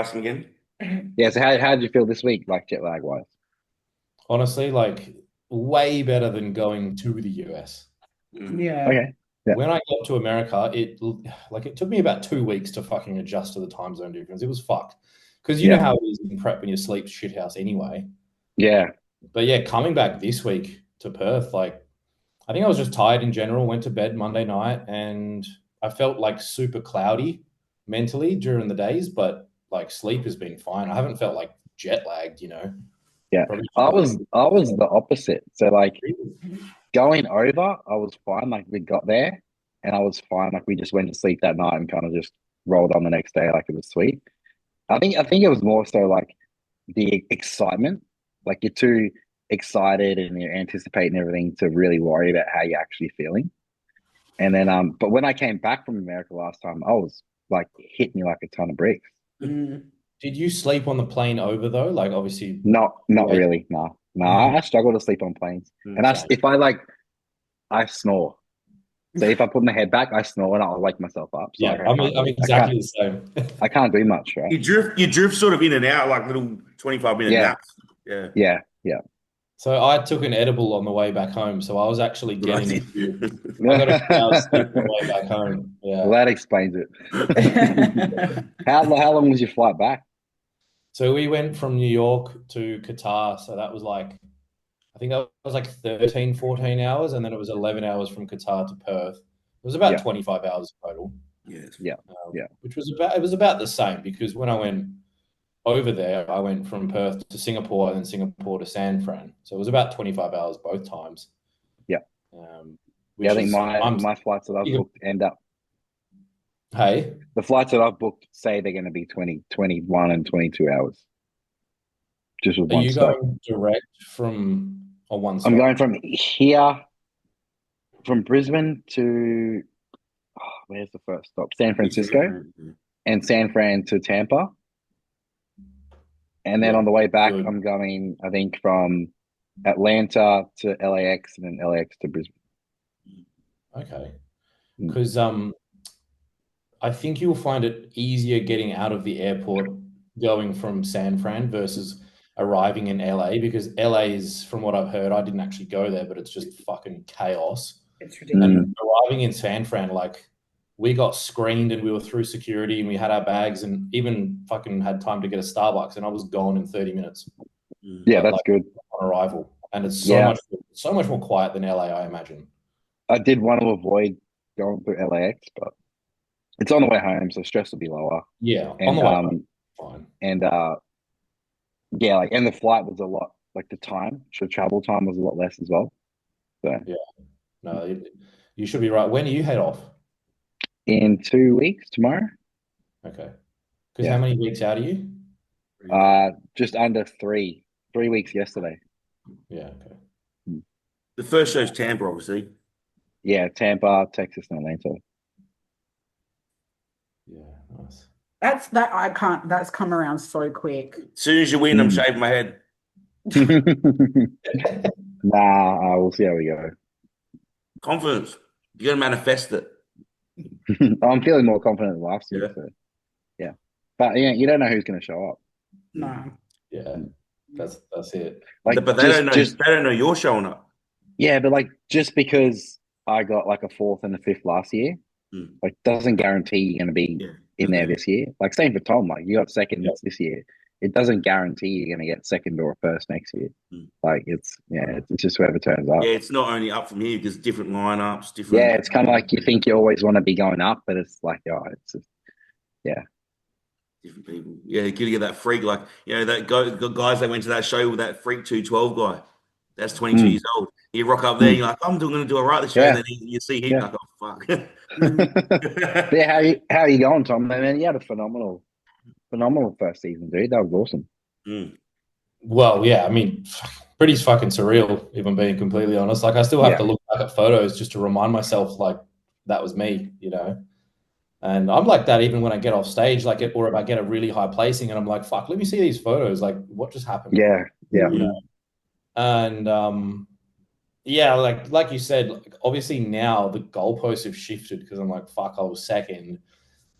asking again? Yeah. So how did you feel this week, like jet lag wise? Honestly, like way better than going to the US. Yeah. Okay. Yeah. When I got to America, it took me about 2 weeks to fucking adjust to the time zone difference. It was fucked. Because you know Yeah. how it is in prep when you sleep shithouse anyway. Yeah. But yeah, coming back this week to Perth, like I think I was just tired in general, went to bed Monday night and I felt like super cloudy mentally during the days, but like sleep has been fine. I haven't felt like jet lagged, Yeah. Probably I was the opposite. So like going over, I was fine. Like we got there and I was fine. Like we just went to sleep that night and kind of just rolled on the next day like it was sweet. I think it was more so like the excitement. Like you're too excited and you're anticipating everything to really worry about how you're actually feeling. And then but when I came back from America last time, I was like hit me like a ton of bricks. Mm. Did you sleep on the plane over though? Like obviously, Not wait, really. No. No, I struggle to sleep on planes. And same. if I like I snore. So if I put my head back, I snore and I'll wake myself up. So like Yeah, I can't I'm really I can't exactly the same. I can't do much, right? You drift sort of in and out like little 25-minute Yeah, naps. Yeah. yeah, yeah. So I took an edible on the way back home, so I was actually Good getting idea. I got a few hours sleep on the way back home. Well, Yeah. that explains it. How long was your flight back? So we went from New York to Qatar, so that was like I think that was like 13, 14 hours, and then it was 11 hours from Qatar to Perth. It was about Yeah, 25 hours total, Yes. yeah, yeah, which was about the same because when I went over there, I went from Perth to Singapore and then Singapore to San Fran. So it was about 25 hours both times, yeah, um, yeah. I which think is, I'm, my flights that I've booked end up hey, the flights that I've booked say they're going to be 20, 21, and 22 hours just with are one you stop. going direct from a one I'm stop? going from here from Brisbane to where's the first stop? San Francisco and San Fran to Tampa. And then Yeah, on the way back, good. I'm going, I think, from Atlanta to LAX and then LAX to Brisbane. Okay. Mm. Because I think you'll find it easier getting out of the airport going from San Fran versus arriving in LA because LA is, from what I've heard, I didn't actually go there, but it's just fucking chaos. It's And ridiculous. Mm. arriving in San Fran, like we got screened and we were through security and we had our bags and even fucking had time to get a Starbucks and I was gone in 30 minutes. Yeah, Like that's good. on arrival. And it's Yeah, so much more quiet than LA, I imagine. I did want to avoid going through LAX, but it's on the way home, so stress will be lower. Yeah, on And the way home, fine. and yeah, like and the flight was a lot like the time, so travel time was a lot less as well. So Yeah, no, you should be right. When do you head off? in 2 weeks tomorrow, Okay. Because how yeah, many weeks out are you? just under 3 weeks yesterday. Yeah, okay. Mm. The first show's Tampa, obviously. Yeah, Tampa, Texas, and Atlanta. Yeah, nice. That's come around so quick. As soon as you win, I'm Mm. shaving my head. Nah, we'll see how we go. Confidence. You got to manifest it. I'm feeling more confident than last year, Yeah. so yeah. But yeah, you don't know who's going to show up. No. Yeah, Mm. that's it. Like But they don't know. They don't know you're showing up. yeah, but like just because I got like a fourth and a fifth last year, Mm. like doesn't guarantee you're going to be Yeah. in there Okay. this year. Like same for Tom, like you got Yeah. seconds this year. It doesn't guarantee you're going to get second or first next year. Mm. Like it's just whoever turns up. Yeah, it's not only up from here because different lineups, Yeah, different. it's kind of like you think you always want to be going up, but it's like oh, it's just, yeah, Different people. Yeah, you get that freak, like, that guy, the guys that went to that show with that freak 212 guy. That's 22 mm, years old. You rock up there, mm, you're like, I'm going to do all right this year. And yeah, then you see him, yeah. like, oh, fuck. But yeah, how you going, Tom? Man, you had a phenomenal first season, dude. That was awesome. Mm. Well, yeah, I mean, pretty fucking surreal, if I'm being completely honest. Like, I still have Yeah, to look back at photos just to remind myself, like, that was me. And I'm like that even when I get off stage, like, or if I get a really high placing and I'm like, fuck, let me see these photos. Like, what just happened? yeah, yeah, You know? Mm. And yeah, like you said, like, obviously now the goalposts have shifted because I'm like, fuck, I was second,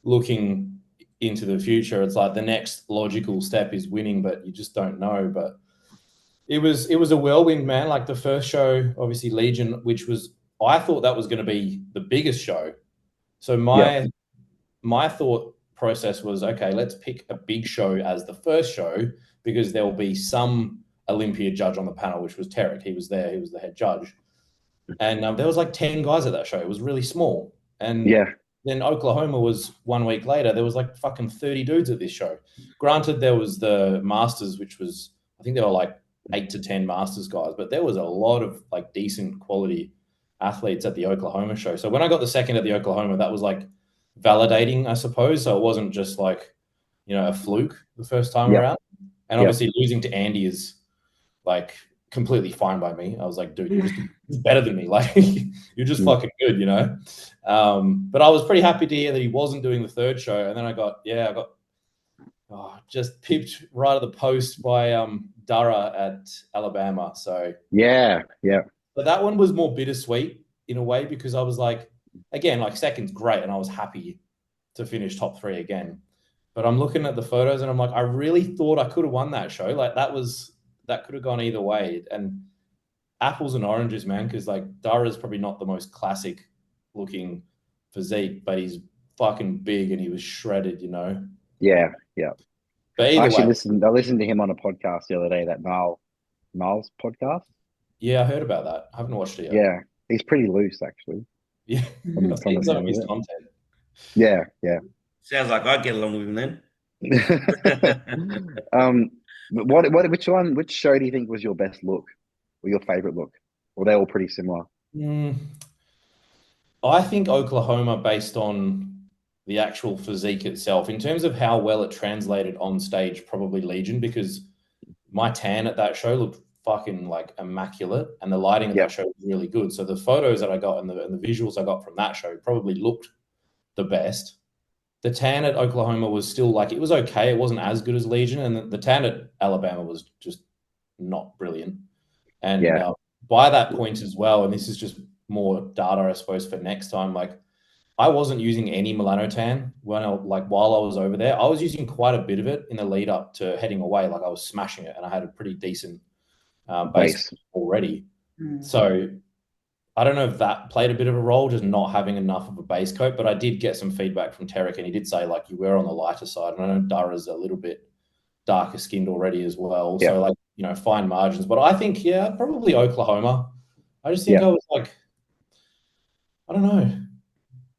looking into the future. It's like the next logical step is winning, but you just don't know. But it was a whirlwind, man. Like the first show, obviously Legion, which was I thought that was going to be the biggest show. So my thought process was, okay, let's pick a big show as the first show because there will be some Olympia judge on the panel, which was Tarek. He was there. He was the head judge. And there was like 10 guys at that show. It was really small. And Yeah. then Oklahoma was 1 week later. There was like fucking 30 dudes at this show. Granted, there was the Masters, which was, I think there were like 8 to 10 Masters guys, but there was a lot of like decent quality athletes at the Oklahoma show. So when I got the second at the Oklahoma, that was like validating, I suppose. So it wasn't just like, a fluke the first time around. And obviously losing to Andy is like completely fine by me. I was like, dude, you're just better than me. Like you're just fucking good, But I was pretty happy to hear that he wasn't doing the third show. And then I got just pipped right at the post by Dara at Alabama. So but that one was more bittersweet in a way because I was like, again, like second's great, and I was happy to finish top 3 again. But I'm looking at the photos and I'm like, I really thought I could have won that show. Like that could have gone either way. And apples and oranges, man, because like Dara's probably not the most classic looking physique, but he's fucking big and he was shredded, Yeah. But either way, I listened to him on a podcast the other day, that Niles podcast. Yeah, I heard about that. I haven't watched it yet. Yeah, he's pretty loose, actually. Yeah, I've seen some of his content. Yeah. Sounds like I'd get along with him then. Which show do you think was your best look or your favorite look? Or they're all pretty similar? I think Oklahoma, based on the actual physique itself, in terms of how well it translated on stage, probably Legion, because my tan at that show looked fucking like immaculate, and the lighting at that show was really good. So the photos that I got and the visuals I got from that show probably looked the best. The tan at Oklahoma was still like, it was okay. It wasn't as good as Legion, and the tan at Alabama was just not brilliant. And by that point as well, and this is just more data, I suppose, for next time, like I wasn't using any Milano tan while I was over there. I was using quite a bit of it in the lead up to heading away. Like I was smashing it, and I had a pretty decent base already. So I don't know if that played a bit of a role, just not having enough of a base coat, but I did get some feedback from Tarek, and he did say like you were on the lighter side. And I know Dara's a little bit darker skinned already as well. So like, fine margins. But I think, probably Oklahoma. I just think I was like, I don't know.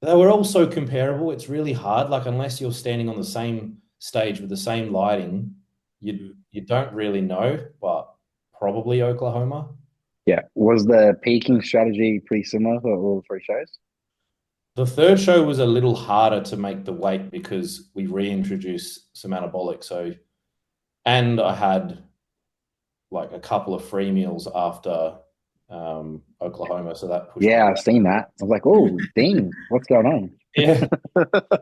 They were all so comparable. It's really hard. Like unless you're standing on the same stage with the same lighting, you don't really know, but probably Oklahoma. Yeah. Was the peaking strategy pretty similar for all 3 shows? The third show was a little harder to make the weight because we reintroduced some anabolic. So, and I had like a couple of free meals after Oklahoma. So that pushed. Yeah, I've seen that. I was like, oh, dang, what's going on? Yeah. But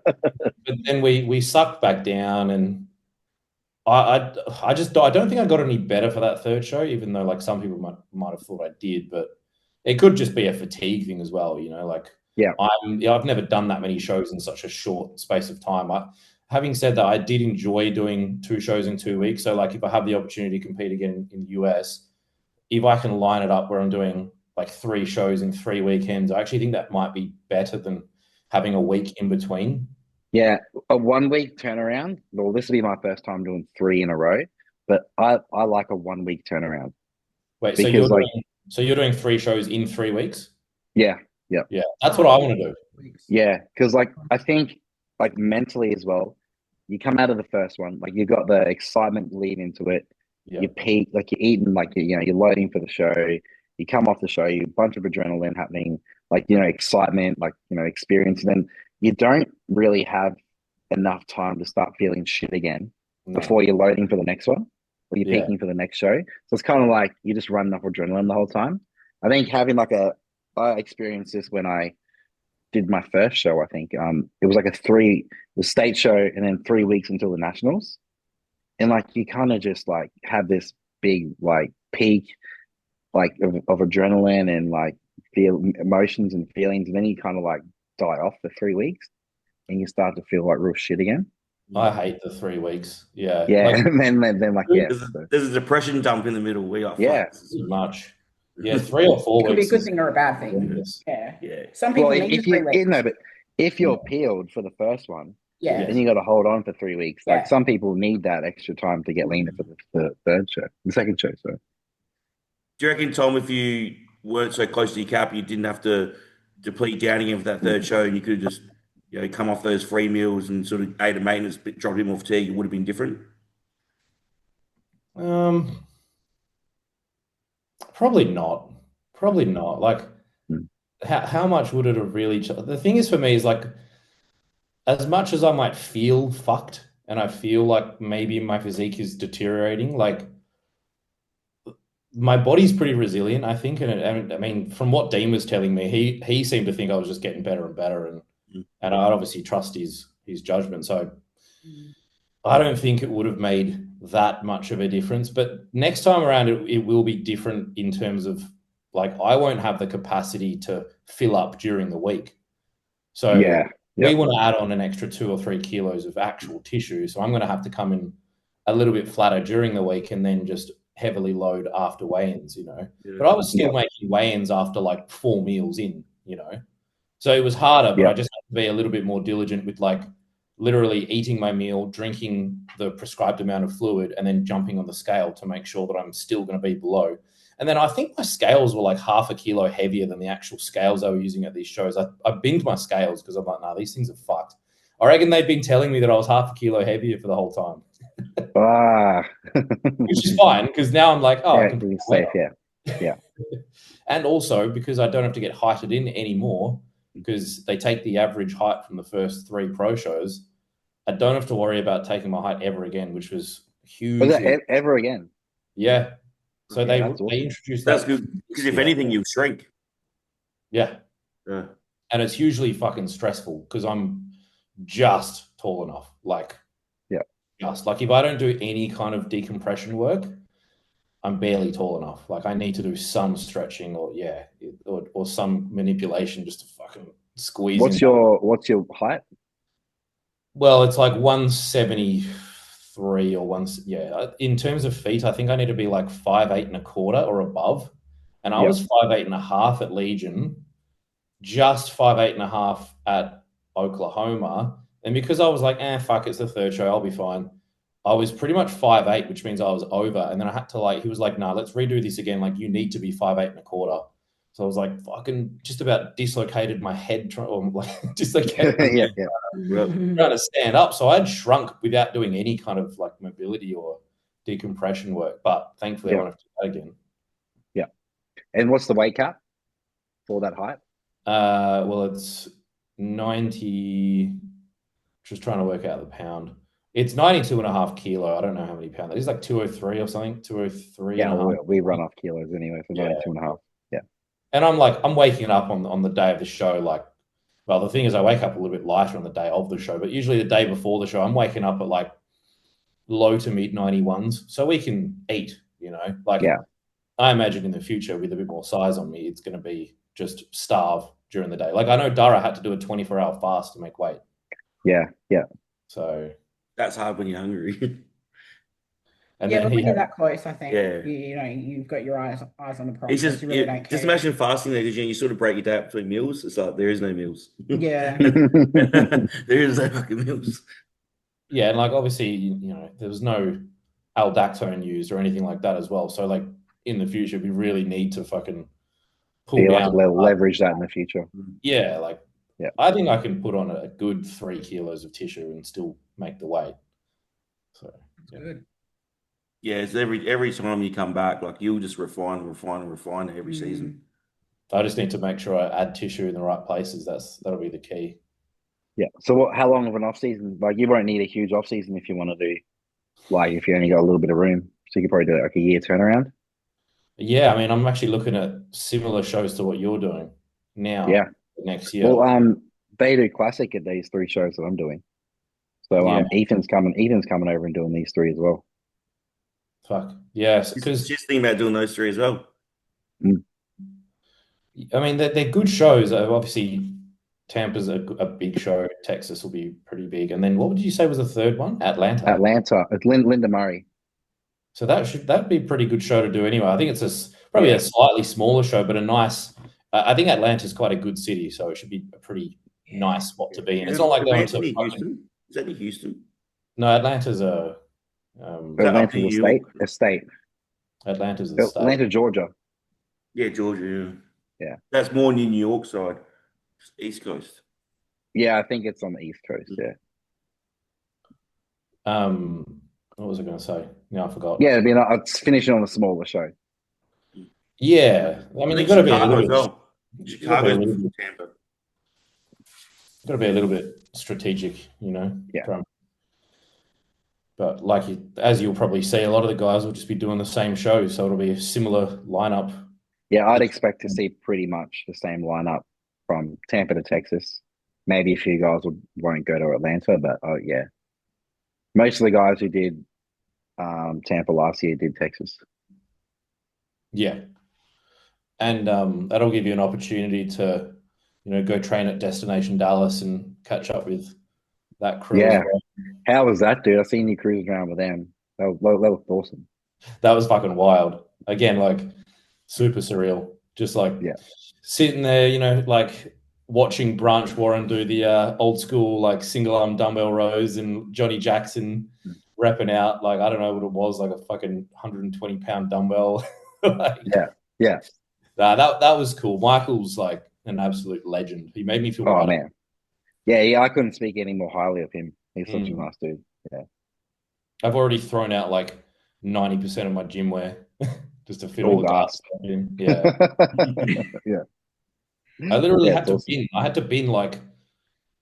then we sucked back down, and I don't think I got any better for that third show, even though like some people might have thought I did, but it could just be a fatigue thing as well, like I've never done that many shows in such a short space of time. Having said that, I did enjoy doing 2 shows in 2 weeks. So like if I have the opportunity to compete again in the US, if I can line it up where I'm doing like 3 shows in 3 weekends, I actually think that might be better than having a week in between. Yeah, a 1 week turnaround. Well, this will be my first time doing 3 in a row, but I like a 1 week turnaround. Wait, so you're doing 3 shows in 3 weeks? Yeah. That's what I want to do. Yeah, because like I think like mentally as well, you come out of the first one, like you've got the excitement lead into it. You peak, like you're eating, like you're loading for the show. You come off the show, you a bunch of adrenaline happening, like excitement, like experience, and then you don't really have enough time to start feeling shit again before you're loading for the next one or you're peaking for the next show. So it's kind of like you're just running off adrenaline the whole time. I think having I experienced this when I did my first show. I think it was like the state show and then 3 weeks until the nationals, and like you kind of just like have this big like peak like of adrenaline and like feel emotions and feelings, and then you kind of like die off for 3 weeks and you start to feel like real shit again. I hate the 3 weeks. Yeah. Yeah, Like and then like yeah, so, There's a depression dump in the middle where you're like, yeah. fuck, this is pretty much. Yeah, 3 or 4 It could be a weeks good is thing or a bad thing. horrendous. Yeah. yeah. Some Well, people need if the 3 you weeks. know, but if you're peeled for the first one, Yeah. then you got to hold on for 3 weeks. Like Yeah. some people need that extra time to get leaner for the third show, the second show. So Do you reckon, Tom, if you weren't so close to your cap, you didn't have to deplete down again for that third show, and you could have just, come off those free meals and sort of ate a maintenance, but dropped him off fatigue, it would have been different? Um, Probably not. Probably not. Like, mm, how much would it have really? The thing is, for me, is like, as much as I might feel fucked and I feel like maybe my physique is deteriorating, like my body's pretty resilient, I think. And I mean, from what Dean was telling me, he seemed to think I was just getting better and better, and I obviously trust his judgment. So I don't think it would have made that much of a difference. But next time around, it will be different in terms of like I won't have the capacity to fill up during the week. So yeah, we want to add on an extra 2 or 3 kilos of actual tissue. So I'm going to have to come in a little bit flatter during the week and then just heavily load after weigh-ins, Yeah. But I was still yeah, making weigh-ins after like 4 meals in. So it was harder, but yeah, I just had to be a little bit more diligent with like literally eating my meal, drinking the prescribed amount of fluid, and then jumping on the scale to make sure that I'm still going to be below. And then I think my scales were like half a kilo heavier than the actual scales I was using at these shows. I binged my scales because I'm like, nah, these things are fucked. I reckon they've been telling me that I was half a kilo heavier for the whole time, ah, which is fine because now I'm like, oh, I yeah, can put you're my weight safe. Yeah, And also because I don't have to get heighted in anymore because they take the average height from the first 3 pro shows. I don't have to worry about taking my height ever again, which was was that hugely, ever again? yeah. So Yeah, they that's awesome. introduced That's that good, because this if year. anything, you'll shrink. Yeah. Yeah. And it's hugely fucking stressful because I'm just tall enough. Like, Yeah, just like if I don't do any kind of decompression work, I'm barely tall enough. Like I need to do some stretching or some manipulation just to fucking squeeze him. what's your height? Well, it's like 173 or yeah. In terms of feet, I think I need to be like 5'8.25" or above. And I Yeah, was 5'8.5" at Legion, just 5'8.5" at Oklahoma. And because I was like, fuck, it's the third show, I'll be fine. I was pretty much 5'8", which means I was over. And then I had to he was like, nah, let's redo this again. Like you need to be 5'8.25". So I was like, fucking just about dislocated my head or like dislocated my yeah, yeah, trying to stand up. So I'd shrunk without doing any kind of like mobility or decompression work. But thankfully, I yeah, won't have to do that again. yeah. And what's the weight cap for that height? Well, it's 90. Just trying to work out the pound. It's 92.5 kilo. I don't know how many pounds. It's like 203 or something. 203 Yeah, and a half. we run off kilos anyway, so Yeah. 92.5. Yeah, And I'm waking up on the day of the show. Like, well, the thing is, I wake up a little bit lighter on the day of the show, but usually the day before the show, I'm waking up at like low to mid 91s, so we can eat. Like yeah, I imagine in the future with a bit more size on me, it's going to be just starve during the day. Like I know Dara had to do a 24-hour fast to make weight. yeah, yeah. So That's hard when you're hungry. and Yeah, then but he when you're had, that close, I think Yeah. you've got your eyes on the It's process. You really don't just care. imagine fasting there because you sort of break your day up between meals. It's like there is no meals. Yeah. There is no fucking meals. yeah, and like obviously there was no aldactone used or anything like that as well. So like in the future, we really need to fucking pull You like down. leverage that in the future. Yeah, like Yeah. I think I can put on a good 3 kilos of tissue and still make the weight. So yeah. Good. Yeah, it's every time you come back, like you'll just refine every season. I just need to make sure I add tissue in the right places. That'll be the key. Yeah. So how long of an off season? Like you won't need a huge off season if you want to do, like if you only got a little bit of room. So you could probably do like a year turnaround. Yeah, I mean, I'm actually looking at similar shows to what you're doing now. Yeah. Next year. Well, they do classic at these 3 shows that I'm doing. So Yeah. Ethan's coming over and doing these 3 as well. Fuck yes, because Just think about doing those 3 as well. I mean they're good shows. Obviously, Tampa's a big show. Texas will be pretty big. And then what would you say was the third one? Atlanta. Atlanta. It's Linda Murray. So that'd be a pretty good show to do anyway. I think it's probably a slightly smaller show, but a nice. I think Atlanta's quite a good city, so it should be a pretty nice spot to be in. It's not like going to Houston. Is that in Houston? No, Atlanta's a. Atlanta's a state. A state. Atlanta's a state. Atlanta, Georgia. Yeah, Georgia. Yeah. That's more New York side, East Coast. Yeah, I think it's on the East Coast. Yeah. What was I going to say? No, I forgot. Yeah, it's finishing on a smaller show. Yeah, I mean, you've got to be a little bit. Chicago's before Tampa. Got to be a little bit strategic, you know. Yeah. But as you'll probably see, a lot of the guys will just be doing the same show, so it'll be a similar lineup. Yeah, I'd expect to see pretty much the same lineup from Tampa to Texas. Maybe a few guys won't go to Atlanta, but yeah, most of the guys who did Tampa last year did Texas. Yeah, and that'll give you an opportunity to, go train at Destination Dallas and catch up with that crew. Yeah. As well. How was that, dude? I seen you cruise around with them. That was awesome. That was fucking wild. Again, super surreal. Just sitting there, watching Branch Warren do the old school single arm dumbbell rows and Johnny Jackson repping out I don't know what it was, a fucking 120-pound dumbbell. Yeah. That was cool. Michael's an absolute legend. He made me feel. Oh man. Yeah, I couldn't speak any more highly of him. He's such a nice dude. Yeah. I've already thrown out 90% of my gym wear just to fit all the gas in. Yeah. Yeah. I literally had to bin. I had to bin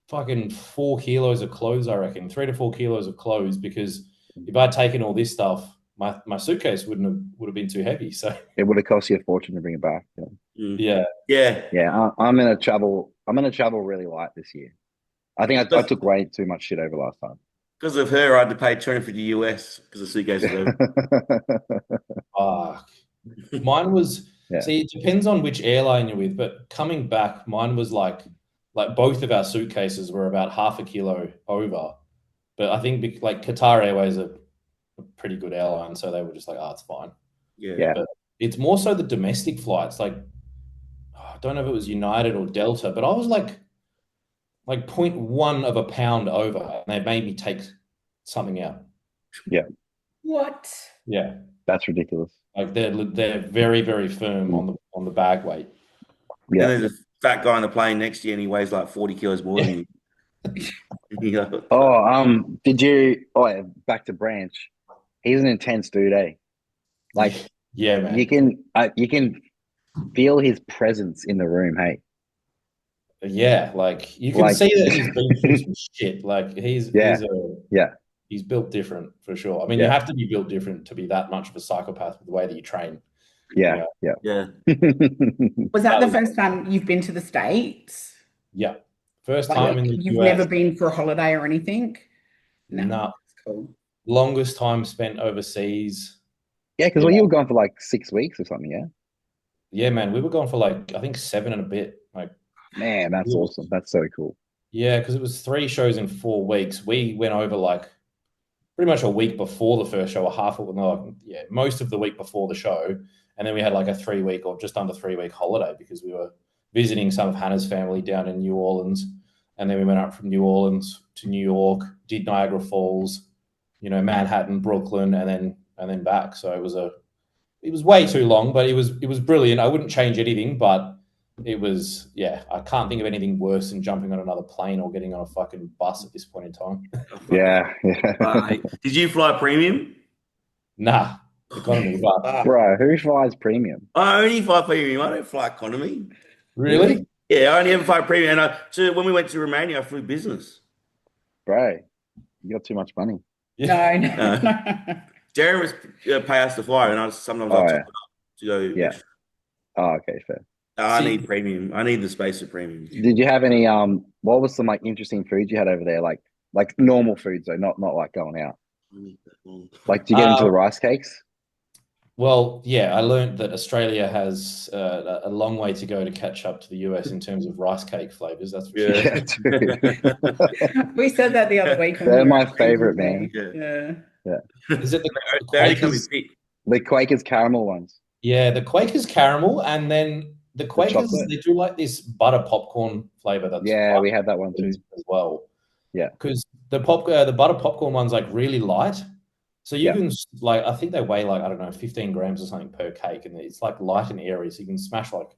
fucking 4 kilos of clothes, I reckon. 3 to 4 kilos of clothes, because if I'd taken all this stuff, my suitcase would have been too heavy. So it would have cost you a fortune to bring it back. Yeah. I'm gonna travel really light this year. I think I took way too much shit over last time. Because of her, I had to pay $250 US because the suitcase was over. Mine was. See, it depends on which airline you're with, but coming back, mine was like both of our suitcases were about half a kilo over. But I think Qatar Airways are a pretty good airline, so they were just it's fine. Yeah. But it's more so the domestic flights. I don't know if it was United or Delta, but I was like 0.1 of a pound over, and they made me take something out. Yeah. What? Yeah. That's ridiculous. They're very, very firm on the bag weight. Yeah. And there's a fat guy on the plane next to you, and he weighs 40 kilos more than you. Did you? Oh, yeah, back to Branch. He's an intense dude, eh? Yeah, man. You can feel his presence in the room, hey. Yeah, you can see that he's been through some shit. He's built different for sure. I mean, you have to be built different to be that much of a psychopath with the way that you train. Yeah. Was that the first time you've been to the States? Yeah. First time in the US. You've never been for a holiday or anything? No. That's cool. Longest time spent overseas. Yeah, because you were gone for 6 weeks or something, yeah? Yeah, man. We were gone for I think 7 and a bit. Man, that's awesome. That's so cool. Yeah, because it was 3 shows in 4 weeks. We went over pretty much a week before the first show, most of the week before the show. And then we had a 3-week or just under 3-week holiday because we were visiting some of Hannah's family down in New Orleans. And then we went up from New Orleans to New York, did Niagara Falls, Manhattan, Brooklyn, and then back. So it was way too long, but it was brilliant. I wouldn't change anything, but it was, I can't think of anything worse than jumping on another plane or getting on a fucking bus at this point in time. Yeah. Did you fly premium? Nah, economy. Bro, who flies premium? I only fly premium. I don't fly economy. Really? Yeah, I only ever fly premium. And when we went to Romania, I flew business. Bro, you got too much money. No. Darren was pay us to fly, and sometimes I'll top it up to go. Yeah. Oh, okay, fair. I need premium. I need the space of premium. Did you have any what was some interesting foods you had over there? Like normal foods though, not going out. Did you get into the rice cakes? Well, yeah, I learned that Australia has a long way to go to catch up to the US in terms of rice cake flavors. That's for sure. Yeah, dude. We said that the other week when we They're were my out, favorite, didn't man. we? Yeah. Yeah. Is it the They only come in Quakers? thick. The Quakers caramel ones. Yeah, the Quakers caramel, and then the Quakers, chocolate? they do like this butter popcorn flavor that's Yeah, we fun had that one too. as well. Yeah. Because the butter popcorn one's like really light. So you Yeah. can like, I think they weigh like, I don't know, 15 grams or something per cake, and it's like light and airy. So you can smash like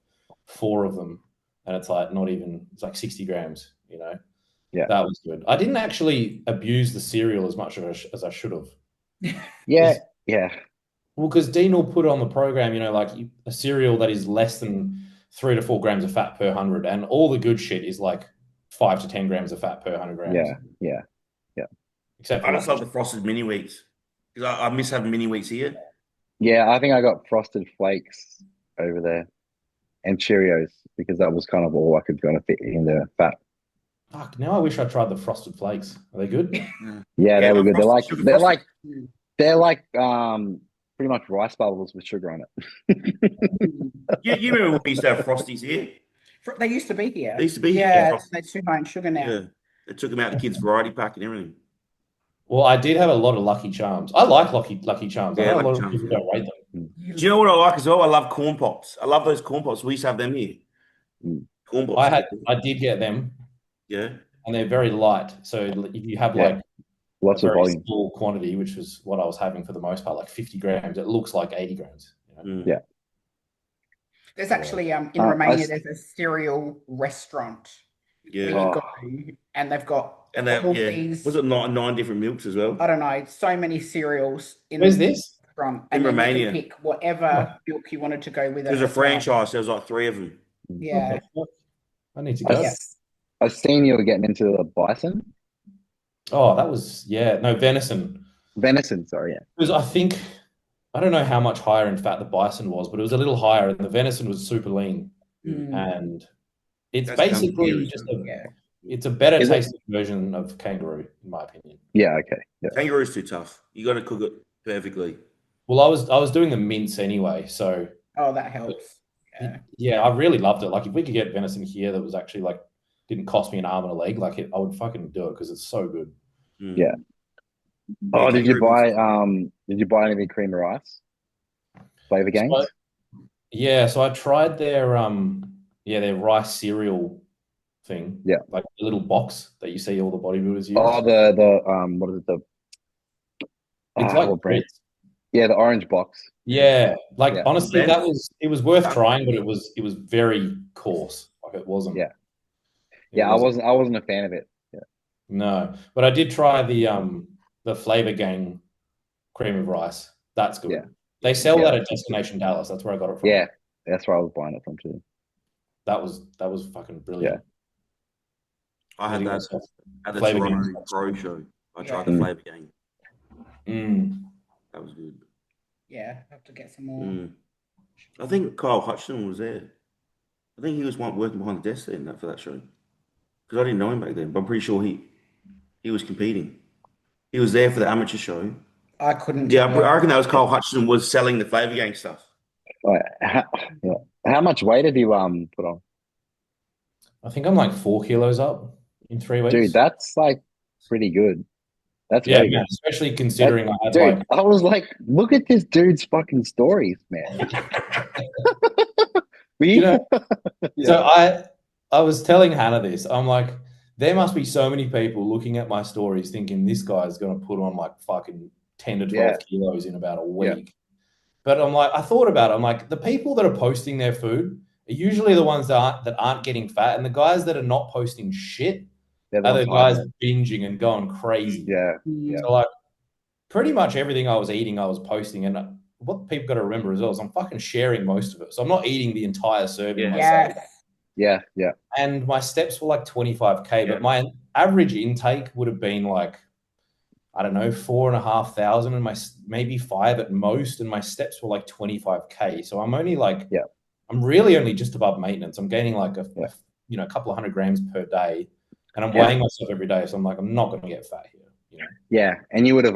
4 of them, and it's like not even, it's like 60 grams, you know? Yeah. That was good. I didn't actually abuse the cereal as much as I should have. Yeah. Yeah. Well, because Dean will put on the program, you know, like a cereal that is less than 3 to 4 grams of fat per 100, and all the good shit is like 5 to 10 grams of fat per 100 grams. Yeah. Yeah. Except for I just like, love the frosted mini wheats because I miss having mini wheats here. Yeah, I think I got Frosted Flakes over there and Cheerios because that was kind of all I could kind of fit in the fat. fuck, now I wish I tried the Frosted Flakes. Are they good? Yeah, they were good. Frosted, They're like pretty much rice bubbles with sugar on it. you remember when we used to have frosties here? They used to be here. They used to be here. Yeah, they're too high in sugar now. Yeah, they took them out the kids' variety pack and everything. Well, I did have a lot of Lucky Charms. I like Lucky Charms. Yeah, I know a lot Lucky of Charms, people yeah. don't rate them. Do you know what I like as well? I love corn pops. I love those corn pops. We used to have them here. Corn pops. I did get them, Yeah. and they're very light. So if you have Yeah. like Lots a of very volume. small quantity, which was what I was having for the most part, like 50 grams, it looks like 80 grams. You know? Yeah. There's actually in Romania, there's a cereal restaurant where Yeah. you go and they've got And that, all yeah. these, Was it nine different milks as well? I don't know, so many cereals in Where's the this? restaurant, In and then Romania. you can pick whatever milk you wanted to go with it. There's a as well. franchise. There was like 3 of them. Yeah. I need to go. I've seen you were getting into the bison. Oh, that was, venison. Venison, sorry, yeah. Because I don't know how much higher in fat the bison was, but it was a little higher, and the venison was super lean. And it's That's basically kangaroo, just isn't it's a better Is it? tasting version of kangaroo, in my opinion. Yeah, okay. Yeah. Kangaroo's too tough. You got to cook it perfectly. Well, I was doing the mince anyway, so Oh, that helps. yeah, I really loved it. Like if we could get venison here that was actually like didn't cost me an arm and a leg, like I would fucking do it because it's so good. Yeah. Oh, did you buy any cream of rice? Flavor Gangs? So I tried their rice cereal thing. Yeah. Like the little box that you see all the bodybuilders use. Oh, the what is it? It's like what brand? Ritz. Yeah, the orange box. Yeah, like Yeah. honestly, it was worth trying, but it was very coarse. Like it wasn't. Yeah. It Yeah, I wasn't a fan of it. Yeah. No, but I did try the Flavor Gang cream of rice. That's good. Yeah. They sell that at Destination Dallas. That's where I got it from. Yeah, that's where I was buying it from too. That was fucking brilliant. I had that at the Flavor Toronto Gang. Pro show. I tried the Flavor Gang. That was good. Yeah, I have to get some more. I think Kyle Hutchinson was there. I think he was working behind the desk then for that show. Because I didn't know him back then, but I'm pretty sure he was competing. He was there for the amateur show. I couldn't. Yeah, I reckon that was Kyle Hutchinson was selling the Flavor Gang stuff. How much weight did you put on? I think I'm like 4 kilos up in 3 weeks. Dude, that's like pretty good. That's yeah, really man, good. especially considering I had Dude, like I was like, look at this dude's fucking stories, man. you know, so I was telling Hannah this. I'm like, there must be so many people looking at my stories thinking this guy's gonna put on like fucking 10 to 12 kilos in about a week. Yeah. But I'm like, I thought about it. I'm like, the people that are posting their food are usually the ones that aren't getting fat, and the guys that are not posting shit are the guys binging and going crazy. Yeah. So like, pretty much everything I was eating, I was posting, and what people got to remember as well is I'm fucking sharing most of it. So I'm not eating the entire serving myself. Yeah. And my steps were like 25K, but my average intake would have been like, I don't know, 4,500 and maybe 5 at most. And my steps were like 25K. So I'm only like, I'm really only just above maintenance. I'm gaining like a couple of 100 grams per day, and I'm weighing myself every day. So I'm like, I'm not going to get fat here. You know? Yeah. And you would have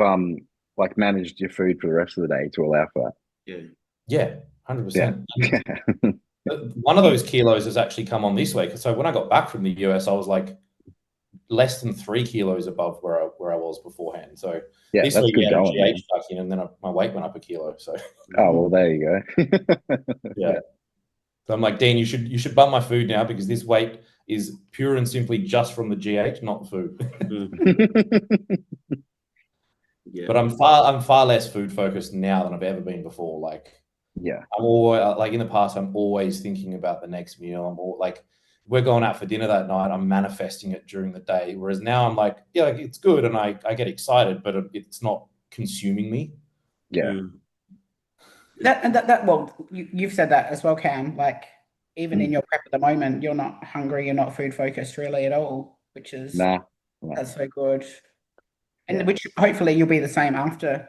like managed your food for the rest of the day to allow for that. Yeah, 100%. Yeah. One of those kilos has actually come on this week. So when I got back from the US, I was like less than 3 kilos above where I was beforehand. So Yeah, this that's week good we had a going, man. GH back in, and then my weight went up a kilo. So Oh well, there you go. yeah. So I'm like, Dean, you should bump my food now because this weight is pure and simply just from the GH, not the food. Yeah. But I'm far less food focused now than I've ever been before. Like Yeah. I'm always like in the past, I'm always thinking about the next meal. I'm all like, we're going out for dinner that night. I'm manifesting it during the day. Whereas now I'm like, yeah, like, it's good, and I get excited, but it's not consuming me. Yeah. Well, you've said that as well, Cam. Like, even in your prep at the moment, you're not hungry, you're not food focused really at all, which is Nah. that's so good. And Yeah. which hopefully you'll be the same after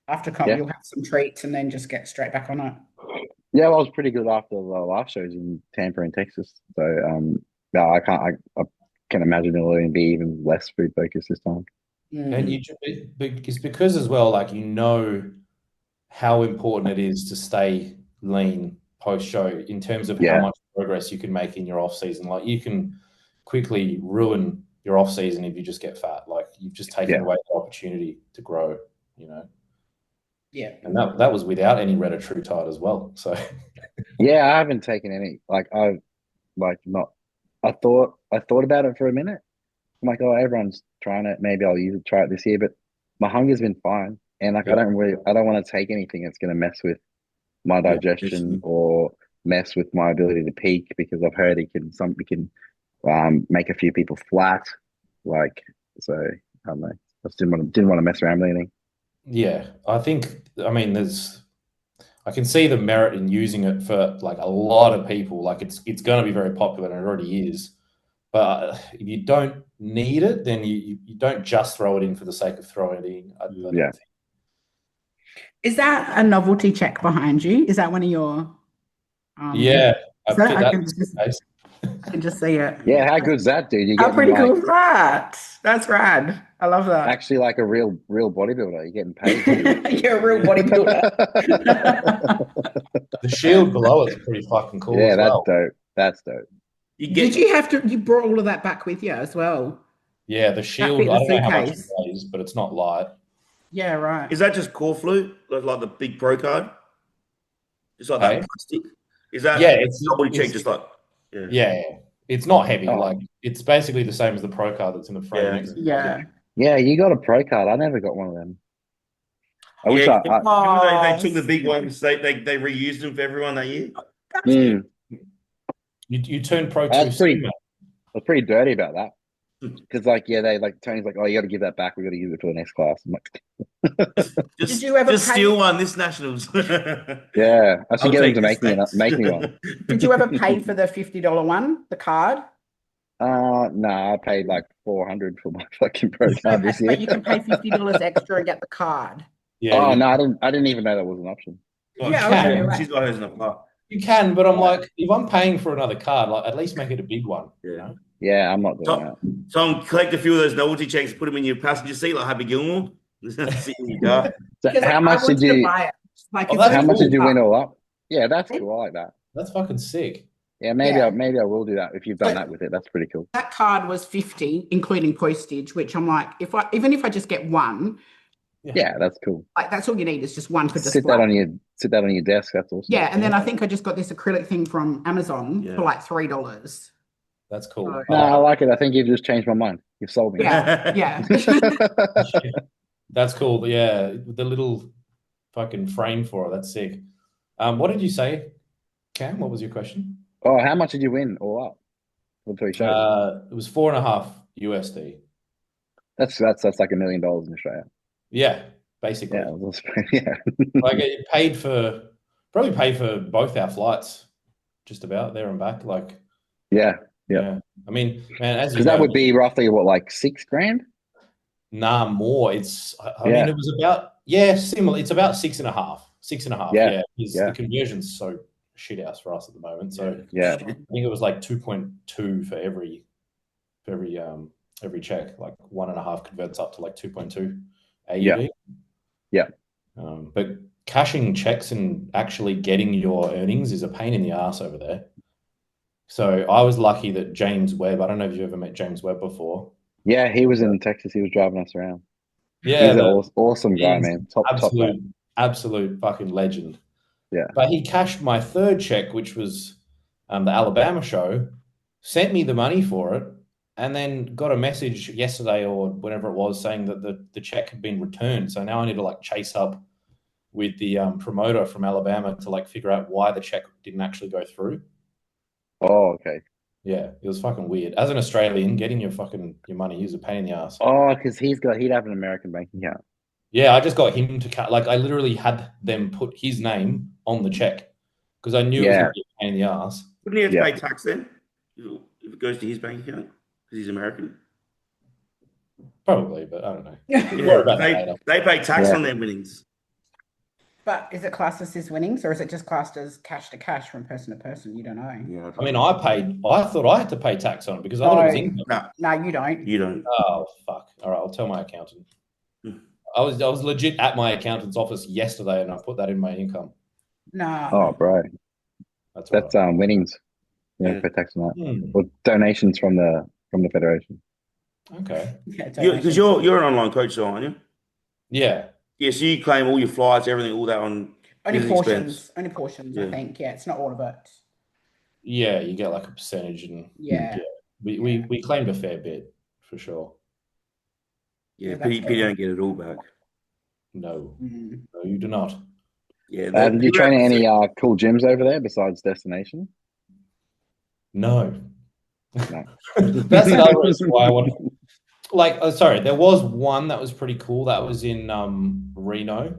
comp. Yeah. You'll have some treats and then just get straight back on it. Yeah, well, I was pretty good after the last shows in Tampa and Texas. So no, I can imagine it'll even be even less food focused this time. And it's because as well, like how important it is to stay lean post show in terms of how much progress you can make in your off season. Like you can quickly ruin your off season if you just get fat. Like you've just taken away the opportunity to grow, you know. Yeah. And that was without any retatrutide as well. So yeah, I haven't taken any. Like I thought about it for a minute. I'm like, oh, everyone's trying it. Maybe I'll try it this year. But my hunger's been fine, and like I don't want to take anything that's going to mess with my digestion or mess with my ability to peak, because I've heard it can make a few people flat. Like, so I don't know. I just didn't want to mess around with anything. Yeah, I mean, I can see the merit in using it for like a lot of people. Like it's going to be very popular, and it already is. But if you don't need it, then you don't just throw it in for the sake of throwing it in. I don't think. Is that a novelty check behind you? Is that one of your? Yeah, I can just see it. Yeah, how good's that, dude? You're How getting pretty cool is that? That's rad. I love that. Actually, like a real bodybuilder. You're getting paid. You're a real bodybuilder. The shield below it's pretty fucking cool. Yeah, as well. dope. That's dope. Did you have to? You brought all of that back with you as well? Yeah, the shield. I don't know how much it weighs, but it's not light. Yeah, right. Is that just core flute, like the big pro card? Just like that plastic? Is that? Yeah, it's check, just like. Yeah, it's not heavy. Like it's basically the same as the pro card that's in the frame next to it. Yeah, you got a pro card. I never got one of them. I wish they took the big ones. They reused them for everyone that year. You turned pro too soon. I was pretty dirty about that. Because Tony's like, oh, you got to give that back. We got to use it for the next class. I'm like, did you ever steal one this nationals? Yeah, I should get them to make me one. Did you ever pay for the $50 one, the card? No, I paid like $400 for my fucking pro card this year. But you can pay $50 extra and get the card. Yeah. Oh no, I didn't even know that was an option. She's got hers in the car. You can, but I'm like, if I'm paying for another card, like at least make it a big one. Yeah. You know? Yeah, I'm not doing that. So collect a few of those novelty checks, put them in your passenger seat like Happy Gilmore. Sit in your car. So how much did you? How much did you win all up? Yeah, that's cool. I like that. That's fucking sick. Yeah, maybe I will do that if you've done that with it. That's pretty cool. That card was $50, including postage, which I'm like, even if I just get one. Yeah, that's cool. Like that's all you need is just one for display. Sit that on your desk. That's awesome. Yeah, and then I think I just got this acrylic thing from Amazon for like $3. That's cool. So, no, I like it. I think you've just changed my mind. You've sold me. Yeah. That's cool. Yeah, the little fucking frame for it. That's sick. What did you say, Cam? What was your question? Oh, how much did you win all up? It was $4.5 USD. That's like $1 million in Australia. Yeah, basically. Yeah. Like it probably paid for both our flights, just about there and back. Like. Yeah. I mean, man, as because that would be roughly what, like $6,000? Nah, more. It's. I mean, it was about similar. It's about 6.5. 6.5. Yeah. The conversion's so shit house for us at the moment. So yeah, I think it was like 2.2 for every check. Like 1.5 converts up to like 2.2 AUD. Yeah. But cashing checks and actually getting your earnings is a pain in the ass over there. So I was lucky that James Webb, I don't know if you've ever met James Webb before. Yeah, he was in Texas. He was driving us around. Yeah, He's an awesome guy, he's man. Top guy. absolute fucking legend. Yeah. But he cashed my third check, which was the Alabama show, sent me the money for it, and then got a message yesterday or whenever it was saying that the check had been returned. So now I need to like chase up with the promoter from Alabama to like figure out why the check didn't actually go through. Oh, okay. Yeah, it was fucking weird. As an Australian, getting your money is a pain in the ass. Oh, because he'd have an American bank account. Yeah, I just got him to like I literally had them put his name on the check because I knew it was going to be a pain in the ass. Wouldn't he have to pay tax then? If it goes to his bank account? Because he's American? Probably, but I don't know. Yeah, they pay tax on their winnings. But is it classed as his winnings, or is it just classed as cash to cash from person to person? You don't know. Yeah, I mean, I thought I had to pay tax on it because I thought it was income. No, you don't. You don't. Oh, fuck. All right, I'll tell my accountant. I was legit at my accountant's office yesterday and I put that in my income. No. Oh, bro. That's winnings. Yeah, pay tax on that. Or donations from the federation. Okay. Because you're an online coach, so aren't you? Yeah. Yeah, so you claim all your flights, everything, all that on only portions. Only portions, I think. Yeah, it's not all of it. Yeah, you get like a percentage, and we claimed a fair bit for sure. Yeah, but you don't get it all back. No, no, you do not. Yeah. Did you train at any cool gyms over there besides Destination? No. That's another reason why I want. Like, sorry, there was one that was pretty cool. That was in Reno.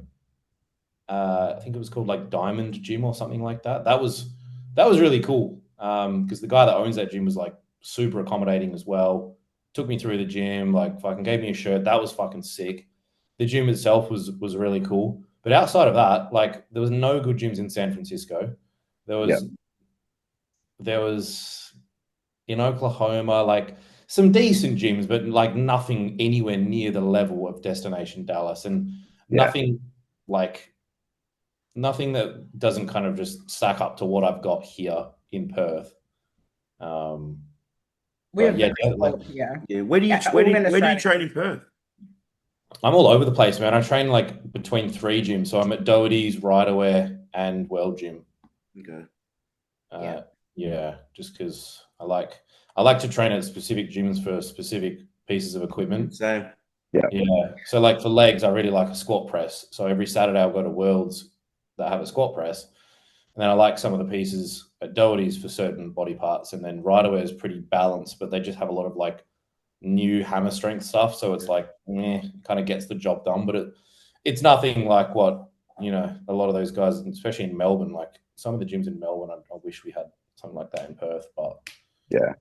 I think it was called like Diamond Gym or something like that. That was really cool. Because the guy that owns that gym was like super accommodating as well. Took me through the gym, like fucking gave me a shirt. That was fucking sick. The gym itself was really cool. But outside of that, like there was no good gyms in San Francisco. There was in Oklahoma, like some decent gyms, but like nothing anywhere near the level of Destination Dallas, and nothing that doesn't kind of just stack up to what I've got here in Perth. Where do you train in Perth? I'm all over the place, man. I train like between 3 gyms, so I'm at Doherty's, Riderwear, and World Gym. Okay. Yeah, just because I like to train at specific gyms for specific pieces of equipment. Same. Yeah. So like for legs, I really like a squat press. So every Saturday I'll go to Worlds that have a squat press. And then I like some of the pieces at Doherty's for certain body parts. And then Riderwear is pretty balanced, but they just have a lot of like new hammer strength stuff. So it's like, kind of gets the job done. But it's nothing like what, a lot of those guys, especially in Melbourne, like some of the gyms in Melbourne, I wish we had something like that in Perth. But yeah,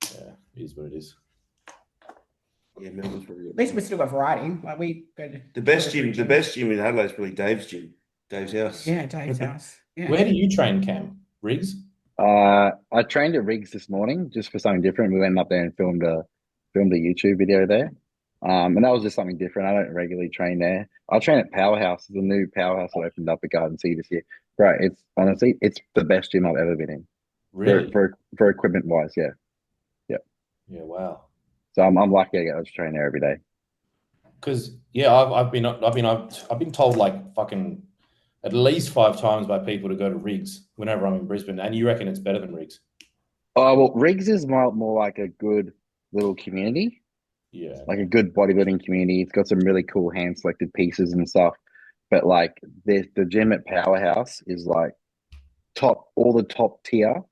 it is what it is. Yeah, Melbourne's pretty good. At least we still got variety. Like we go to the best gym in Adelaide is probably Dave's gym. Dave's house. Yeah, Dave's house. Yeah. Where do you train, Cam? Riggs? I trained at Riggs this morning just for something different. We went up there and filmed a YouTube video there. And that was just something different. I don't regularly train there. I train at Powerhouse. There's a new Powerhouse that opened up at Garden City this year. Right. It's honestly, it's the best gym I've ever been in. Really? For equipment wise, yeah. Yeah, wow. So I'm lucky I get to train there every day. Because I've been told like fucking at least 5 times by people to go to Riggs whenever I'm in Brisbane, and you reckon it's better than Riggs? Oh well, Riggs is more like a good little community. Yeah, like a good bodybuilding community. It's got some really cool hand selected pieces and stuff. But like the gym at Powerhouse is like all the top tier.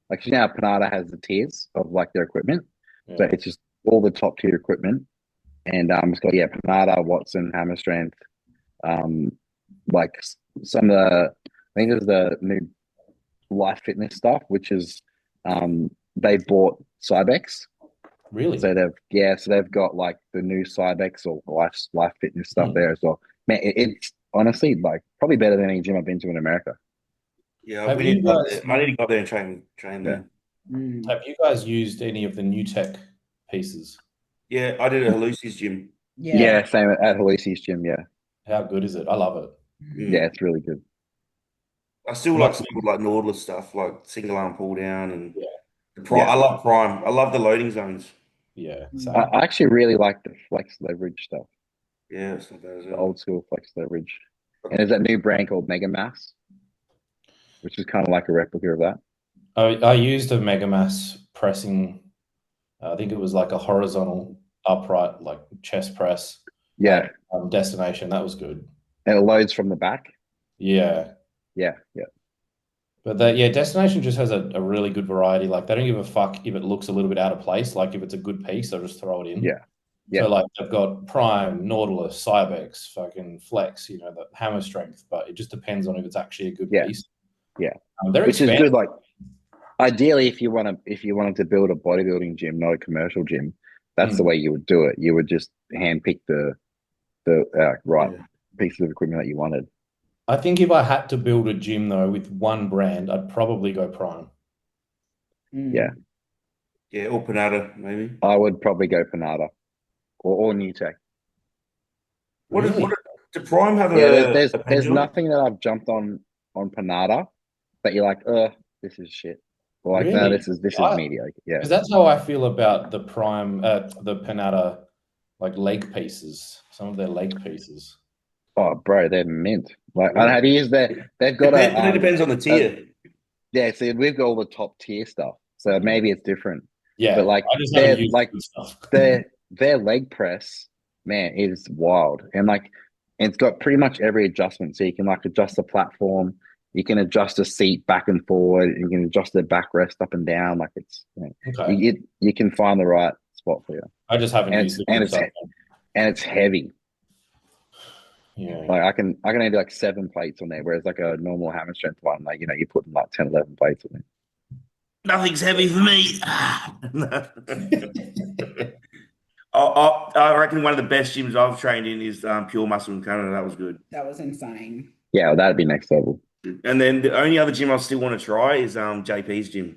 Like Panada has the tiers of like their equipment. So it's just all the top tier equipment. And it's got Panada, Watson, Hammer Strength, like some of the I think there's the new Life Fitness stuff, which is they bought Cybex. Really? So they've got like the new Cybex or Life Fitness stuff there as well. Man, it's honestly like probably better than any gym I've been to in America. Yeah, I need to go up there and train there. Have you guys used any of the new tech pieces? Yeah, I did at Halusi's gym. Yeah, same at Halusi's gym. Yeah. How good is it? I love it. Yeah, it's really good. I still like Not, some good like Nautilus stuff, like single arm pull down and yeah, Yeah. I love Prime. I love the loading zones. yeah, I, same. I actually really like the flex leverage stuff, Yeah, it's not bad as the well. old school flex leverage. And there's that new brand called Mega Mass, which is kind of like a replica of that. I used a Megamass pressing. I think it was like a horizontal upright, like chest press Yeah, at Destination. That was good. and it loads from the back. Yeah. Yeah, yeah, But yeah, Destination just has a really good variety. Like they don't give a fuck if it looks a little bit out of place. Like if it's a good piece, they'll just throw it in. yeah, yeah, So like they've got Prime, Nautilus, Cybex, fucking Flex, the hammer strength, but it just depends on if it's actually a good yeah, piece. yeah. They're Which is expanding. good. Like ideally, if you wanted to build a bodybuilding gym, not a commercial gym, that's the Mm. way you would do it. You would just handpick the right Yeah. pieces of equipment that you wanted. I think if I had to build a gym though with one brand, I'd probably go Prime. Yeah, Mm. Yeah, or Panada, maybe. I would probably go Panada or New Tech. Really? Does Prime have Yeah, there's a there's pendulum? nothing that I've jumped on Panada that you're like, this is shit. Or like, no, Really? this is mediocre. Yeah. Because that's how I feel about the Prime, the Panada, like leg pieces. Some of their leg pieces. Oh, bro, they're mint. Like, I Really? have you used their? They've got a It depends on the a tier. yeah. See, we've got all the top tier stuff, so Yeah. maybe it's different. But Yeah, like, I just haven't used like good stuff. their leg press, man, is wild. And like, it's got pretty much every adjustment. So you can like adjust the platform, you can adjust the seat back and forward, you can adjust the backrest up and down. Like it's Okay. you can find the right spot for you. I just haven't And used it's the and good it's stuff. and it's heavy. Yeah. Like I can only do like 7 plates on there, whereas like a normal hammer strength one, like you're putting like 10, 11 plates on it. Nothing's heavy for me. I reckon one of the best gyms I've trained in is Pure Muscle in Canada. That was good. That was insane. Yeah, well, that'd be next level. And then the only other gym I still want to try is JP's gym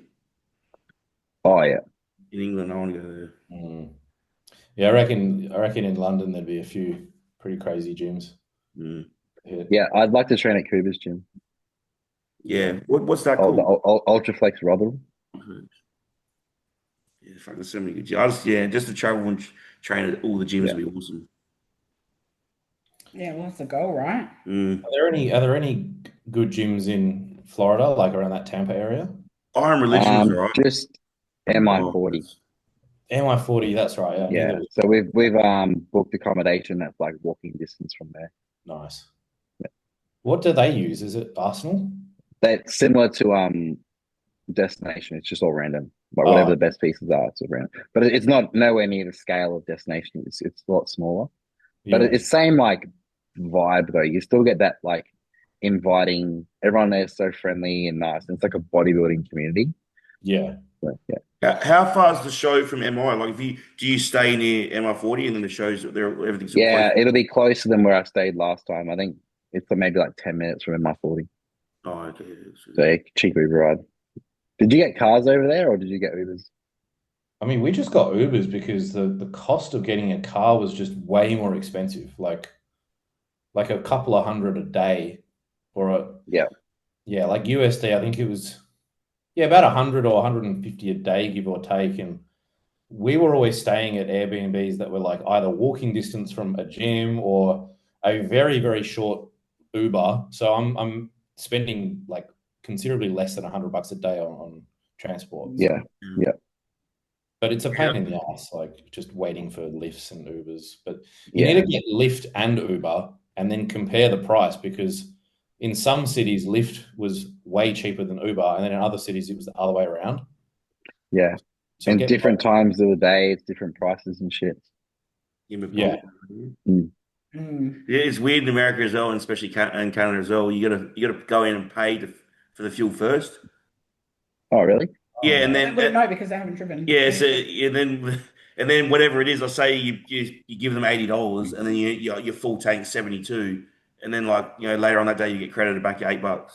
Oh yeah. in England. I want to go there. Mm. Yeah, I reckon in London there'd be a few pretty crazy gyms. Mm. Yeah, I'd like to train at Kuba's gym. Yeah. What's that Oh, the called? Ultraflex Rotherham. Yeah, fuck, there's so many good gyms. Just to travel and train at all the gyms Yeah. would be awesome. Yeah, well, that's the goal, right? Mm. Are there any good gyms in Florida, like around that Tampa area? Iron Religion's all right. Just Oh, MI40. MI40, that's right. Yeah, I knew Yeah. there was. So we've booked accommodation that's like walking distance from there. Nice. What do they use? Is it Arsenal? That's similar to Destination. It's just all random. Like whatever Oh, the best pieces are, it's all random. But it's not nowhere near the scale of Destination. It's a lot smaller. But yeah. it's same like vibe though. You still get that like inviting. Everyone there is so friendly and nice. And it's like a bodybuilding community. Yeah. So, yeah. How far is the show from MI? Like, do you stay near MI40 and then the shows everything's so close? Yeah, it'll be closer than where I stayed last time. I think it's maybe like 10 minutes from MI40. Oh, okay. So yeah, cheap Uber ride. Did you get cars over there or did you get Ubers? I mean, we just got Ubers because the cost of getting a car was just way more expensive. Like a couple of hundred a day for Yeah. like USD, I think it was about 100 or 150 a day, give or take. And we were always staying at Airbnbs that were like either walking distance from a gym or a very, very short Uber. So I'm spending like considerably less than $100 a day on transport. Yeah. Yeah. But it's a pain in the ass, like just waiting for lifts and Ubers. But you Yeah. need to get Lyft and Uber and then compare the price because in some cities, Lyft was way cheaper than Uber, and then in other cities, it was the other way around. Yeah. So And get different both. times of the day, it's different prices and shit. Yeah. Mm. Mm. Yeah, it's weird in America as well, and especially in Canada as well. You gotta go in and pay for the fuel first. Oh, really? Yeah, and Well, they then wouldn't know because they haven't driven. yeah, so and then whatever it is, I say you give them $80, and then your full tank 72, and then later on that day you get credited back your $8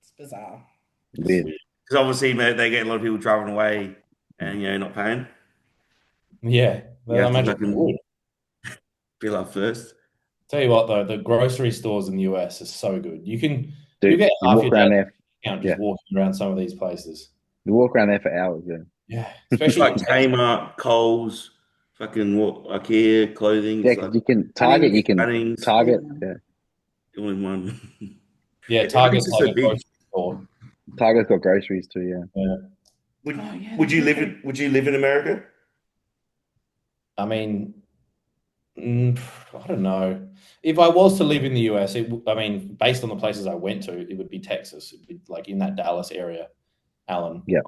It's bizarre. It's Weird. weird. because obviously they get a lot of people driving away and not paying. Yeah. You Well, I have to imagine it fucking would. fill up first. Tell you what, though, the grocery stores in the US are so good. You Dude, get you half walk your around day there. discount Yeah, just walking around some of these places. you walk around there for hours. Yeah, Yeah, It's especially like in Texas. Kmart, Coles, fucking what, IKEA, clothing. yeah, It's because like you can Target. You Bunnings, can Bunnings, Target. Yeah, all in one. Yeah, Everything's Target's just like so a big. grocery store. Target's got groceries too. Yeah. Yeah. Would Oh yeah, would they you do live do. in Would you live in America? I mean, I don't know. If I was to live in the US, I mean, based on the places I went to, it would be Texas. It'd be like in that Dallas area, Allen, Yeah.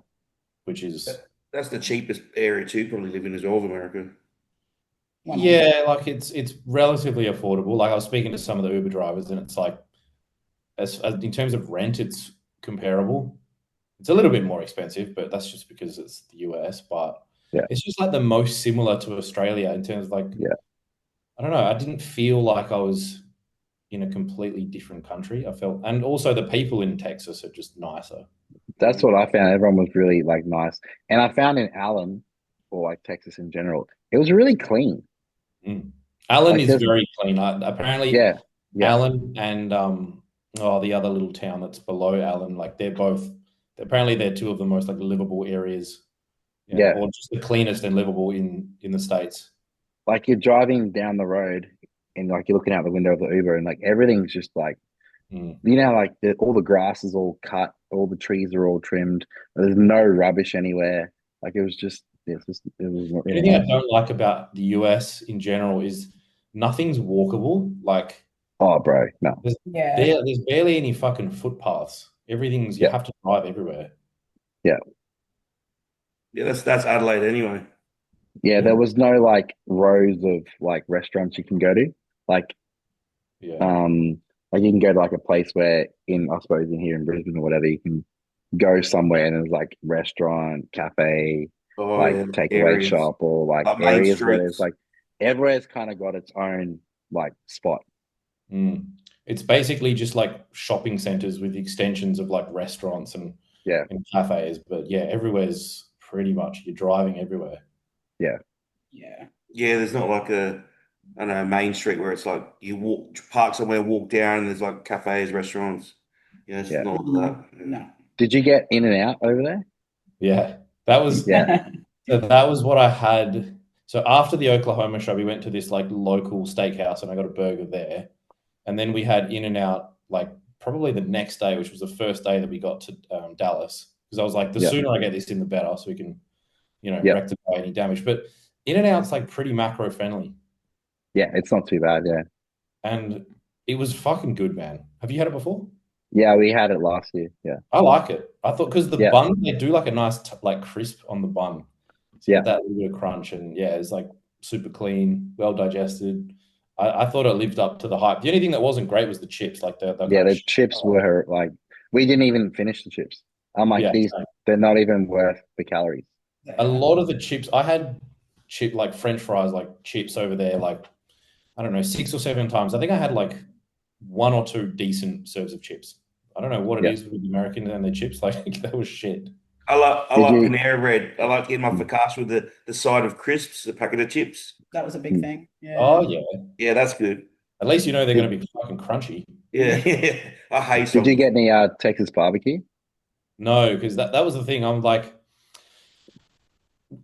which is That's the cheapest area to probably live in as all of America. yeah, like it's relatively affordable. Like I was speaking to some of the Uber drivers, and it's like as in terms of rent, it's comparable. It's a little bit more expensive, but that's just because it's the US. But Yeah. it's just like the most similar to Australia in terms of like Yeah. I don't know. I didn't feel like I was in a completely different country. I felt, and also the people in Texas are just nicer. That's what I found. Everyone was really like nice, and I found in Allen or like Texas in general, it was really clean. Mm. Allen Like is there's very clean. Apparently, yeah, yeah, Allen and the other little town that's below Allen, like they're both. Apparently, they're two of the most like livable areas, yeah, yeah. or just the cleanest and livable in the states. Like you're driving down the road and like you're looking out the window of the Uber and like everything's just like Mm. you know like all the grass is all cut, all the trees are all trimmed. There's no rubbish anywhere. Like it was The really only thing I nice. don't like about the US in general is nothing's walkable. Like Oh, bro, no, Yeah. there's barely any fucking footpaths. Everything's you yeah, have to drive everywhere. yeah, Yeah, that's Adelaide anyway. yeah. There Mm. was no like rows of like restaurants you can go to. Like Yeah. Um, like you can go to like a place where in I suppose in here in Brisbane or whatever, you can go somewhere and there's like restaurant, cafe, Oh like yeah, takeaway areas shop or like like main areas where there's streets. like everywhere's kind of got its own like spot. Mm. It's basically just like shopping centers with extensions of like restaurants Yeah, and cafes. But yeah, everywhere's pretty much you're driving everywhere. yeah, Yeah. Yeah, there's not like a I don't know main street where it's like you walk park somewhere, walk down, and there's like cafes, restaurants. Yeah, it's yeah. not like that. Yeah. No. Did you get in and out over there? Yeah. That was Yeah, so that was what I had. So after the Oklahoma show, we went to this like local steakhouse and I got a burger there. And then we had in and out like probably the next day, which was the first day that we got to Dallas. Because I was like, the yeah, sooner I get this in, the better, so we can, yeah, rectify any damage. But in and out's like pretty macro friendly. yeah. It's not too bad. Yeah, And it was fucking good, man. Have you had it before? yeah. We had it last year. Yeah, I like it. I thought because the yeah, bun, they do like a nice like crisp on the bun. So you yeah, get that little bit of crunch and yeah, it's like super clean, well digested. I thought it lived up to the hype. The only thing that wasn't great was the chips, like they're yeah. kind of The chips were like we didn't even finish the chips. I'm like yeah. these, they're not even worth the calories. A lot of the chips I had chip like French fries, like chips over there, like I don't know, 6 or 7 times. I think I had like one or two decent serves of chips. I don't know what it Yeah. is with the Americans and their chips. Like that was shit. I Did like you? Panera Bread. I like getting my focaccia with the side of crisps, the packet of chips. That was a big Mm. thing. Oh Yeah. yeah. Yeah, that's good. At least you know they're going Did to be fucking crunchy. Yeah, Yeah. I hate Did you some. get any Texas barbecue? No, because that was the thing. I'm like,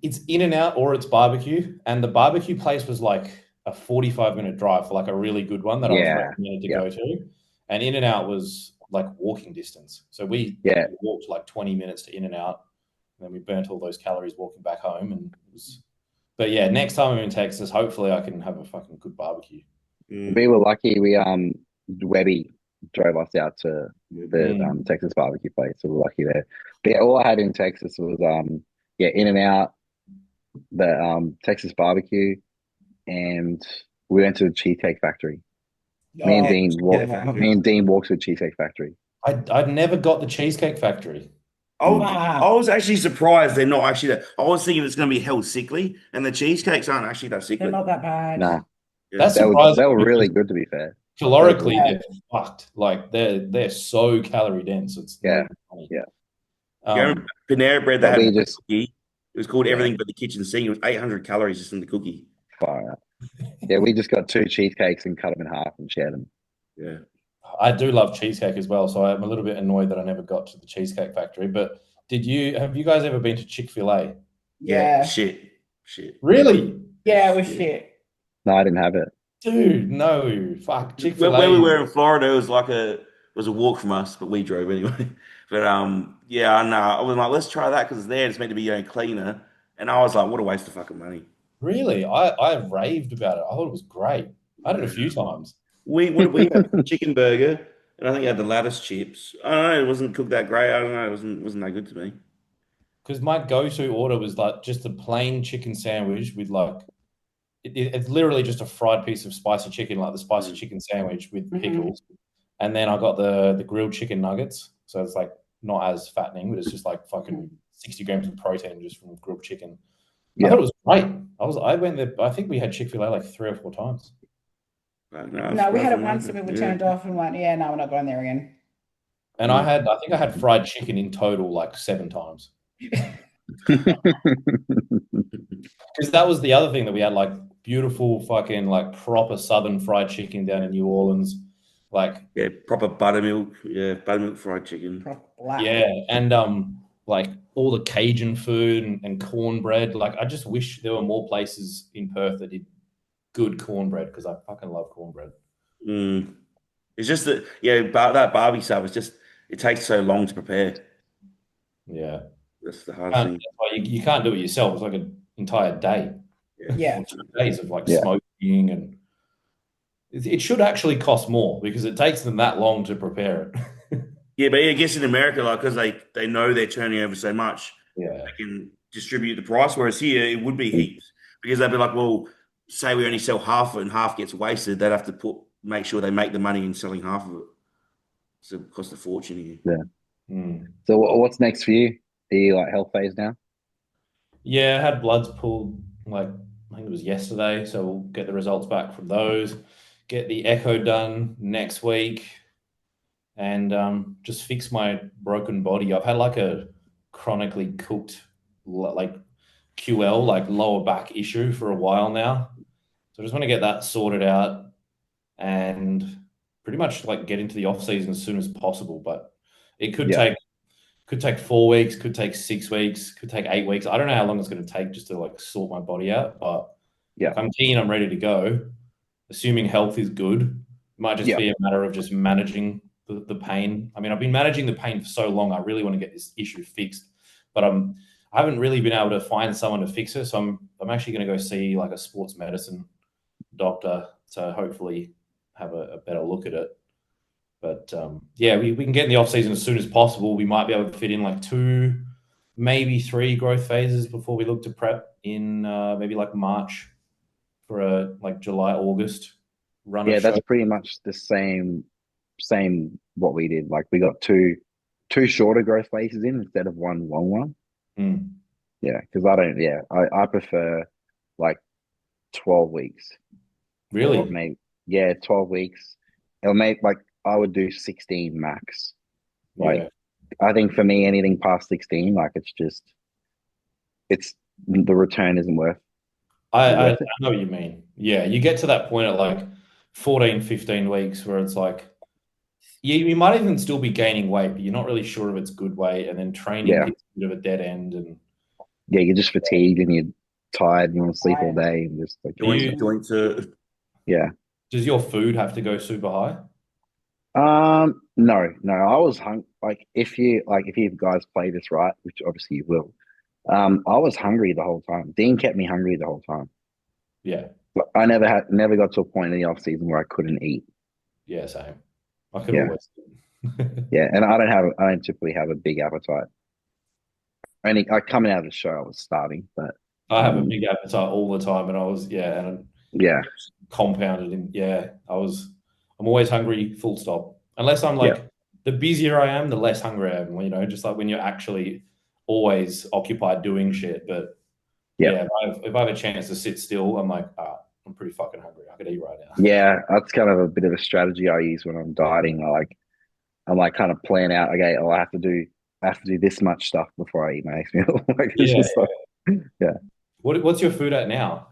it's in and out or it's barbecue, and the barbecue place was like a 45-minute drive for like a really good one that I was Yeah, recommended to yeah, go to, and in and out was like walking distance. So we yeah. walked like 20 minutes to in and out, and then we burnt all those calories walking back home, and it was. But yeah, next time I'm in Texas, hopefully I can have a fucking good barbecue. We Mm. were lucky. Webby drove us out to the Mm. Texas barbecue place, so we're lucky there. But yeah, all I had in Texas was yeah, In and Out, the Texas barbecue, and we went to the Cheesecake Factory. Yeah, Oh, yeah, Me factory. and Dean walked to the Cheesecake Factory. I'd never got the Cheesecake Factory. Mm. I wow. was actually surprised they're not actually that. I was thinking it's going to be hell sickly, and the cheesecakes aren't actually that They're sickly. not that bad. Nah, Yeah. That's surprising they were because really good to be fair. They were calorically really Yeah. good. they're fucked. Like they're so calorie dense. It's not Yeah, even funny. yeah. You remember Panera Bread, they But had we one just cookie. It was called yeah, Everything But the Kitchen Sink. It was 800 calories just in the cookie. far out. Yeah, we just got 2 cheesecakes and cut them in half and shared them. Yeah. I do love cheesecake as well, so I'm a little bit annoyed that I never got to the Cheesecake Factory. But have you guys ever been to Chick-fil-A? Yeah. Shit. Really? Yeah, it was Yeah. shit. No, I didn't have it. Dude, no. Fuck. Where we Chick-fil-A. were in Florida, it was like was a walk from us, but we drove anyway. But yeah, I know. I was like, let's try that because it's there. It's meant to be cleaner, and I was like, what a waste of fucking money. Really? I raved about it. I thought it was great. I had it a few times. What did we had? Chicken burger, and I think I had the lettuce chips. I don't know. It wasn't cooked that great. I don't know. It wasn't that good to me. Because my go-to order was like just a plain chicken sandwich with like it's literally just a fried piece of spicy chicken, like the spicy Mm. chicken sandwich with Mhm. pickles. And then I got the grilled chicken nuggets. So it's like not as fattening, but it's just like fucking 60 grams of protein just from grilled chicken. I Yeah. thought it was great. I went there. I think we had Chick-fil-A like 3 or 4 times. No, we had it once and we were turned off and went, yeah, no, we're not going there again. And I think I had fried chicken in total like 7 times. Because that was the other thing that we had, like beautiful fucking like proper southern fried chicken down in New Orleans. Like Yeah, proper buttermilk. Yeah, buttermilk fried chicken. Black. yeah, and like all the Cajun food and cornbread. Like I just wish there were more places in Perth that did good cornbread because I fucking love cornbread. Mm. It's just that that Barbie stuff is just it takes so long to prepare. Yeah. That's the hardest That's thing. why you can't do it yourself. It's like an entire day. Yeah. Or 2 days of like Yeah. smoking, and it should actually cost more because it takes them that long to prepare it. Yeah, but I guess in America, like, because they know they're turning over so much, Yeah. they can distribute the price. Whereas here, it would be heaps because they'd be like, well, say we only sell half of it and half gets wasted. They'd have to make sure they make the money in selling half of it. So it costs a fortune here. Yeah. Mm. So what's next for you? Are you like health phase now? Yeah, I had bloods pulled like I think it was yesterday, so we'll get the results back from those. Get the echo done next week, and just fix my broken body. I've had like a chronically cooked like QL, like lower back issue for a while now. So I just want to get that sorted out and pretty much like get into the off season as soon as possible. But it Yeah. could take 4 weeks, could take 6 weeks, could take 8 weeks. I don't know how long it's going to take just to like sort my body out, but Yeah. like, I'm keen, I'm ready to go. Assuming health is good, it might just Yeah. be a matter of just managing the pain. I mean, I've been managing the pain for so long. I really want to get this issue fixed, but I haven't really been able to find someone to fix it. So I'm actually going to go see like a sports medicine doctor to hopefully have a better look at it. But yeah, we can get in the off season as soon as possible. We might be able to fit in like 2, maybe 3 growth phases before we look to prep in maybe like March for a like July, August run Yeah, of show. that's pretty much the same what we did. Like we got two shorter growth phases in instead of one long one. Mm. Yeah, because I prefer like 12 weeks or Really? maybe 12 weeks. It'll make like I would do 16 max. Like Yeah. I think for me anything past 16, like it's the return isn't worth I it. know what you mean. Yeah, you get to that point at like 14, 15 weeks where it's like you might even still be gaining weight, but you're not really sure if it's good weight, and then training Yeah. hits a bit of a dead end. And Yeah, you're just fatigued and you're tired and you want to sleep all day and just like Joints yeah. does your food have to go super high? No. I was like if you guys play this right, which obviously you will. I was hungry the whole time. Dean kept me hungry the whole time. Yeah. But I never got to a point in the off season where I couldn't eat. Yeah, same. I could Yeah. always. Yeah, and I don't typically have a big appetite. Only like coming out of the show, I was starving, but I have a big appetite all the time, and I was and yeah, compounded in I'm always hungry, full stop. Unless I'm yeah, like the busier I am, the less hungry I am. You know, just like when you're actually always occupied doing shit. But yeah, yeah, if I have a chance to sit still, I'm like, I'm pretty fucking hungry. I could eat right now. yeah. That's kind of a bit of a strategy I use when I'm dieting. I'm like kind of plan out. Okay, I have to do this much stuff before I eat my next meal. Like, it's Yeah. just like, yeah. What's your food at now?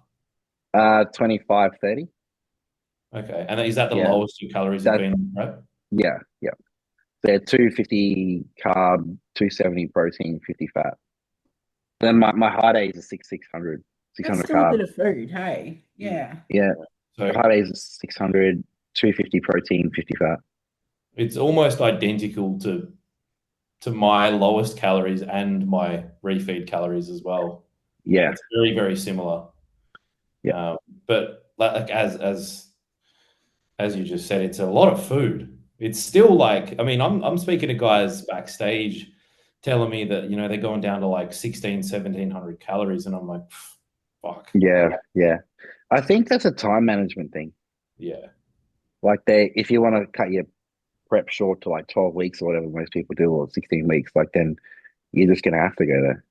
25, 30. Okay, and is that the Yeah. lowest your calories have That- been in prep? Yeah, yeah. They're 250 carb, 270 protein, 50 fat. Then my hard days are 600, That's 600 still a carb. bit of food, hey? Yeah. Yeah, So hard days is 600, 250 protein, 50 fat. it's almost identical to my lowest calories and my refeed calories as well. Yeah, It's very, very similar. Yeah. But like as you just said, it's a lot of food. It's still like, I mean, I'm speaking to guys backstage telling me that, they're going down to like 1,700 calories, and I'm like, fuck. yeah. I think that's a time management thing. Yeah. Like if you want to cut your prep short to like 12 weeks or whatever most people do, or 16 weeks, like then you're just gonna have to go there.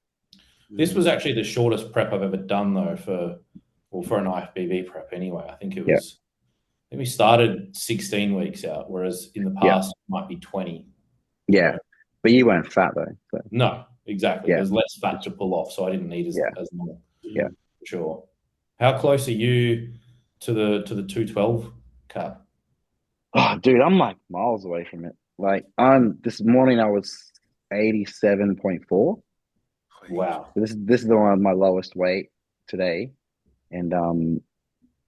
This was actually the shortest prep I've ever done though for an IFBB prep anyway. I think it was I think we started 16 weeks out, whereas in the past it might be 20. Yeah, So, but you weren't fat though. So. no, exactly. Yeah. There's less fat to pull off, so I didn't need as long. Yeah. For sure. How close are you to the 212 cap? Oh, dude, I'm like miles away from it. Like this morning I was 87.4. Wow. This is the one my lowest weight today, and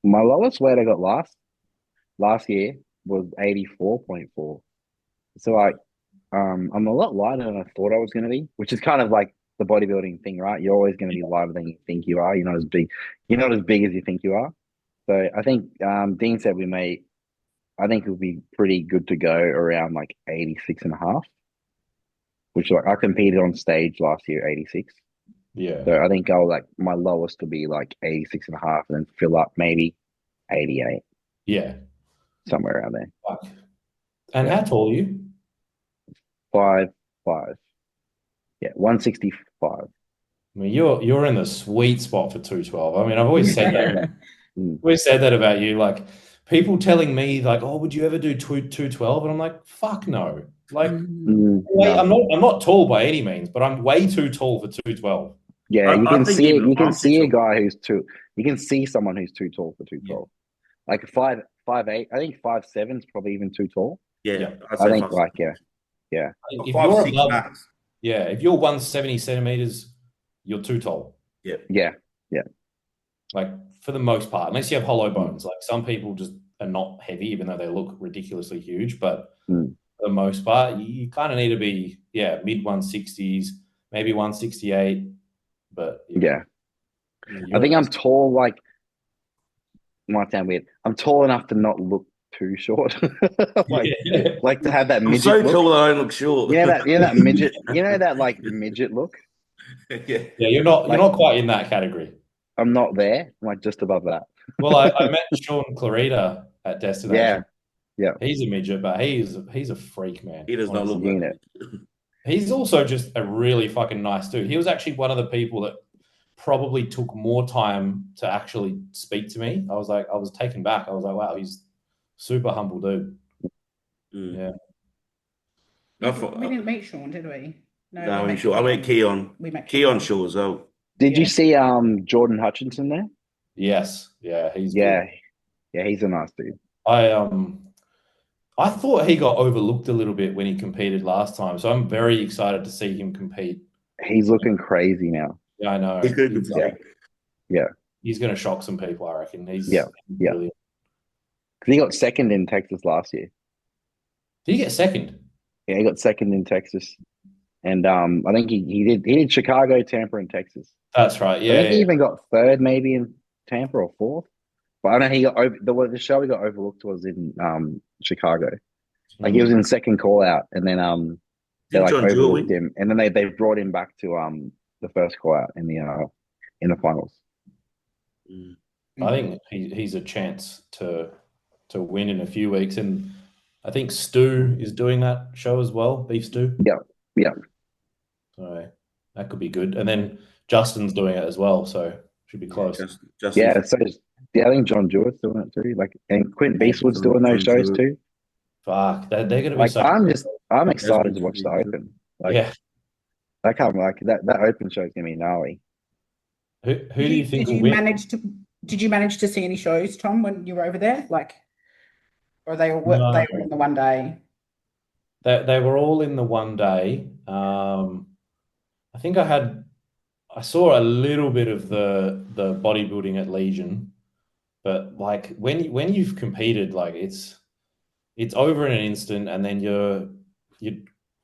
my lowest weight I got last year was 84.4. So like I'm a lot lighter than I thought I was going to be, which is kind of like the bodybuilding thing, right? You're always going to be lighter than you think you are. You're not as big. You're not as big as you think you are. So I think Dean said I think it would be pretty good to go around like 86 and a half, which like I competed on stage last year, 86. Yeah. So I think I'll like my lowest will be like 86 and a half and then fill up maybe 88, Yeah. somewhere around there. Fuck. And how tall are you? 5'5". Yeah, 165. I mean, you're in the sweet spot for 212. I mean, I've always said that. Always said that about you. Like people telling me, like, "Oh, would you ever do 212?" And I'm like, "Fuck no!" Like, No. I'm not tall by any means, but I'm way too tall for 212. Yeah, you I can think see even you can I'm see too a guy who's too. You can see someone who's too tall for 212. Like 5'8". I think 5'7" is probably even too tall. Yeah, I'd I say think 5'6". like yeah. If 5'6" you're above, max. if you're 170 centimeters, you're too tall. Yeah. Like for the most part, unless you have hollow Mm. bones. Like some people just are not heavy, even though they look ridiculously huge. But Mm. for the most part, you kind of need to be mid 160s, maybe 168. But Yeah. I think I'm tall. Like, might sound weird. I'm tall enough to not look too short. like to have that I'm midget so look. tall that I don't look short. That midget. You know that like midget look. Yeah. You're not quite in that category. I'm not there. I'm like just above that. Well, I met Sean Clarita at Destination. Yeah. He's a midget, but he's a freak, man. He does not look Honestly. like it. He's also just a really fucking nice dude. He was actually one of the people that probably took more time to actually speak to me. I was taken back. I was like, wow, he's super humble dude. Yeah. We didn't meet Sean, did we? No, I'm sure. I met Keon. We met Keon Shaw as well. Did you see Jordan Hutchinson there? Yes. Yeah, he's good. Yeah, he's a nice dude. I thought he got overlooked a little bit when he competed last time, so I'm very excited to see him compete. He's looking crazy now. Yeah, I know. He's going to shock some people, I reckon. He's Because brilliant. he got second in Texas last year. Did he get second? Yeah, he got second in Texas, and I think he did Chicago, Tampa, and Texas. That's right. Yeah, I think he even got third, maybe in Tampa or fourth. But I know he got the show he got overlooked was in Chicago. Like he was in second call out, and then they like overlooked him, and then they brought him back to the first call out in the finals. I think he's a chance to win in a few weeks, and I think Stu is doing that show as well, Beef Stu. Yeah. So that could be good, and then Justin's doing it as well, so should be close. Yeah, so I think John Jewett's doing it too. Like, and Quint Beastwood's doing those shows too. Fuck, they're going to be like. so. I'm excited to watch the Open. Like, I can't like that Open show is gonna be gnarly. Who do you think will did you win? manage to Did you manage to see any shows, Tom, when you were over there? Like, or they all No. they were in the one day? They were all in the one day. I think I saw a little bit of the bodybuilding at Legion, but like when you've competed, like it's over in an instant, and then you're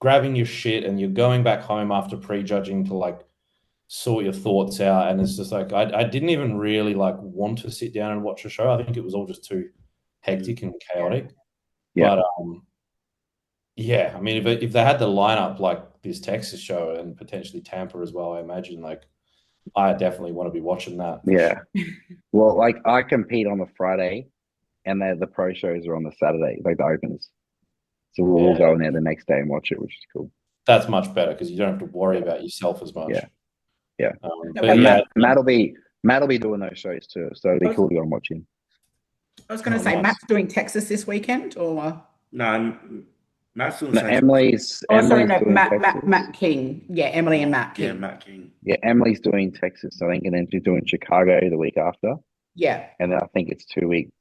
grabbing your shit and you're going back home after prejudging to like sort your thoughts out, and it's just like I didn't even really like want to sit down and watch a show. I think it was all just too hectic and chaotic. Yeah. But yeah, I mean, if they had the lineup like this Texas show and potentially Tampa as well, I imagine like I definitely want to be watching that. Yeah. Well, like I compete on the Friday, and the pro shows are on the Saturday, like the openers. So we'll go in there the next day and watch it, which is cool. That's much better because you don't have to worry about yourself as much. Yeah. But And yeah, Matt will be doing those shows too, so it'll be cool to go and watch him. I was going to say, nice. Matt's doing Texas this weekend, or No, Matt's doing No, the same. Emily's sorry, no, doing Texas. Matt King. Yeah, Emily and Matt King. Yeah, Matt King. Yeah, Emily's doing Texas, I think, and then she's doing Chicago the week after, Yeah. and then I think it's 2 weeks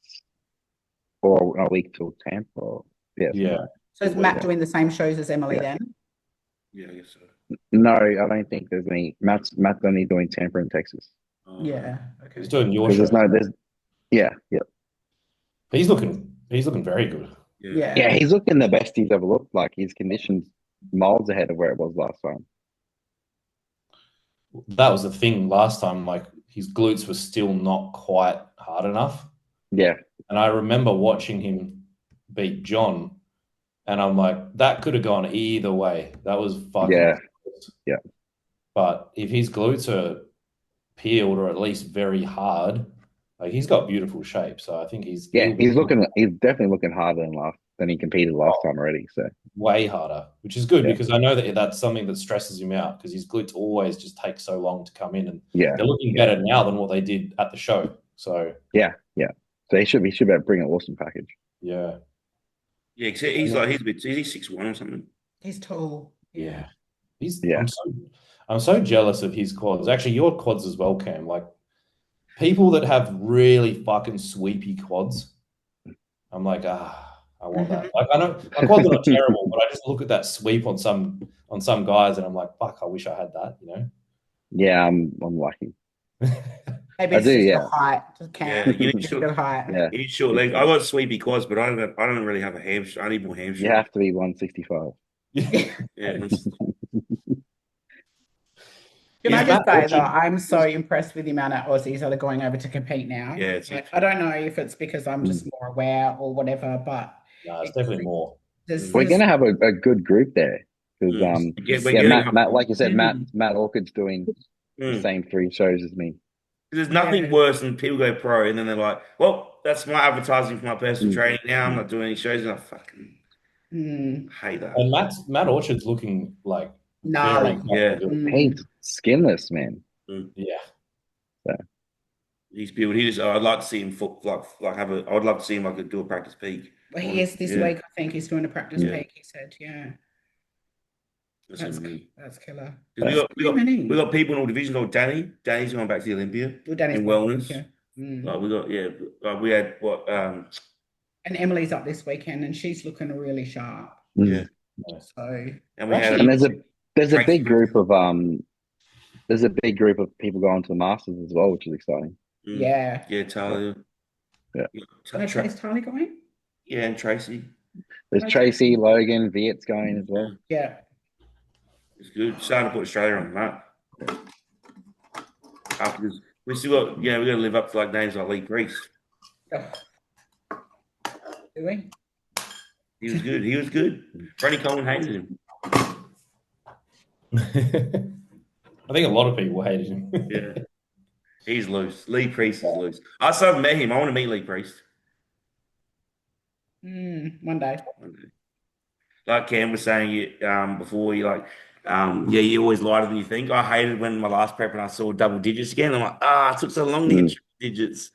or a week till Tampa. Or, yeah. So is Matt doing the same shows as Emily then? Yeah, I guess so. No, I don't think there's any. Matt's only doing Tampa and Texas. Oh, Yeah. Okay. He's doing your Because show. yeah. He's looking very good. yeah. Yeah, he's looking the best he's ever looked. Like his condition's miles ahead of where it was last time. That was the thing last time. Like his glutes were still not quite hard enough. Yeah, And I remember watching him beat John, and I'm like, that could have gone either way. That was fucking close. Yeah. But if his glutes are peeled or at least very hard, like he's got beautiful shape. So I think he's he's definitely looking harder than he competed last time already. So way harder, which is good Yeah. because I know that that's something that stresses him out because his glutes always just take so long to come in, and yeah, they're looking better now than what they did at the show. So yeah. So he should be able to bring an awesome package. yeah. Yeah, 'cause he's like is he 6'1" or something? He's tall. Yeah. Yeah. I'm so jealous of his quads. Actually, your quads as well, Cam. Like people that have really fucking sweepy quads. I'm like, I want that. Like I know my quads are not terrible, but I just look at that sweep on some guys and I'm like, fuck, I wish I had that, you know? Yeah, I'm lucky. Maybe I it's do, just yeah. the height. Just Yeah, can't. you need Just short, the height. Yeah, you need short legs. I got sweepy quads, but I don't really have a hamstring. I need more hamstring. you have to be 165. Yeah. Can I Is just Matt say though, Orchard- I'm so impressed with the amount of Aussies that are going over to compete now. Yeah, it's Like, I don't know if it's because I'm just more aware or whatever, but No, it's definitely more. We're gonna have a good group there because Matt, like you said, Matt Orchard's doing the same 3 shows as me. There's nothing worse than people go pro and then they're like, well, that's my advertising for my personal training now. I'm not doing any shows. And I fucking hate that. And Matt Orchard's looking like gnarly. Yeah. He's skinless, man. Yeah. So. He's built. I'd like to see him I would love to see him do a practice peak. Well, he is this week. I think he's doing a practice peak. He said, "Yeah, that's killer." We got people in all divisions. Like Danny. Danny's going back to the Olympia in wellness. We had what? And Emily's up this weekend, and she's looking really sharp. Yeah. So And we had. And there's a big group of people going to the Masters as well, which is exciting. Yeah. Yeah, Talia. Yeah. Is Tali going? Yeah, and Tracy. There's Tracy, Logan, Viet's going as well. Yeah. It's good. Starting to put Australia on the map. Because we still got, we got to live up to names like Lee Priest. Oh. Do we? He was good. He was good. Freddie Coleman hated him. I think a lot of people hated him. Yeah. He's loose. Lee Priest is loose. I still haven't met him. I want to meet Lee Priest. One day. Like Cam was saying before, you you always lighter than you think. I hated when my last prep and I saw double digits again. I'm like, it took so long to get digits.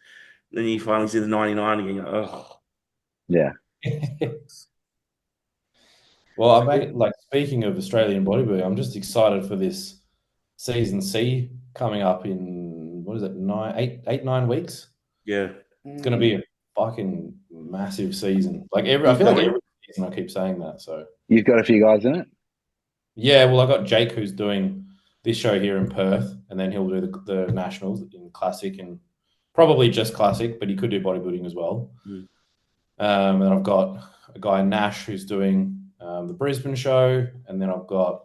Then you finally see the 99 again. You're like, oh. Yeah. Well, I mean, speaking of Australian bodybuilding, I'm just excited for this season C coming up in what is it, 9 weeks? Yeah. It's going to be a fucking massive season. Like I feel like every season I keep saying that. So You've got a few guys in it? yeah, well, I got Jake who's doing this show here in Perth, and then he'll do the nationals in classic and probably just classic, but he could do bodybuilding as well. Mm. And I've got a guy Nash who's doing the Brisbane show, and then I've got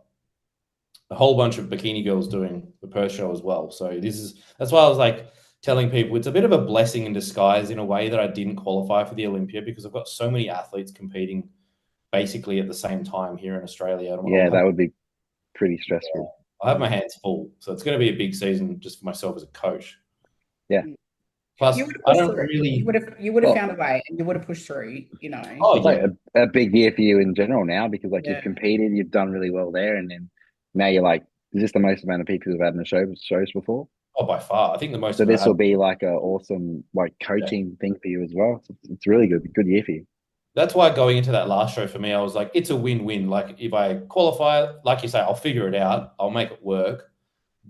a whole bunch of bikini girls doing the Perth show as well. So that's why I was like telling people it's a bit of a blessing in disguise in a way that I didn't qualify for the Olympia because I've got so many athletes competing basically at the same time here in Australia. Yeah, that would be pretty stressful. I have my hands full, so it's going to be a big season just for myself as a coach. Yeah. Plus, You would have I pushed don't through. really. You would have found a way, and you would have pushed through. You know. Oh It's yeah, like a big year for you in general now because like Yeah. you've competed, you've done really well there, and then now you're like, is this the most amount of people who've had in the shows before? oh by far. I think the most. So of it this will be like a awesome like coaching thing for you as well. So it's really good year for you. That's why going into that last show for me, I was like, it's a win-win. Like if I qualify, like you say, I'll figure it out. I'll make it work.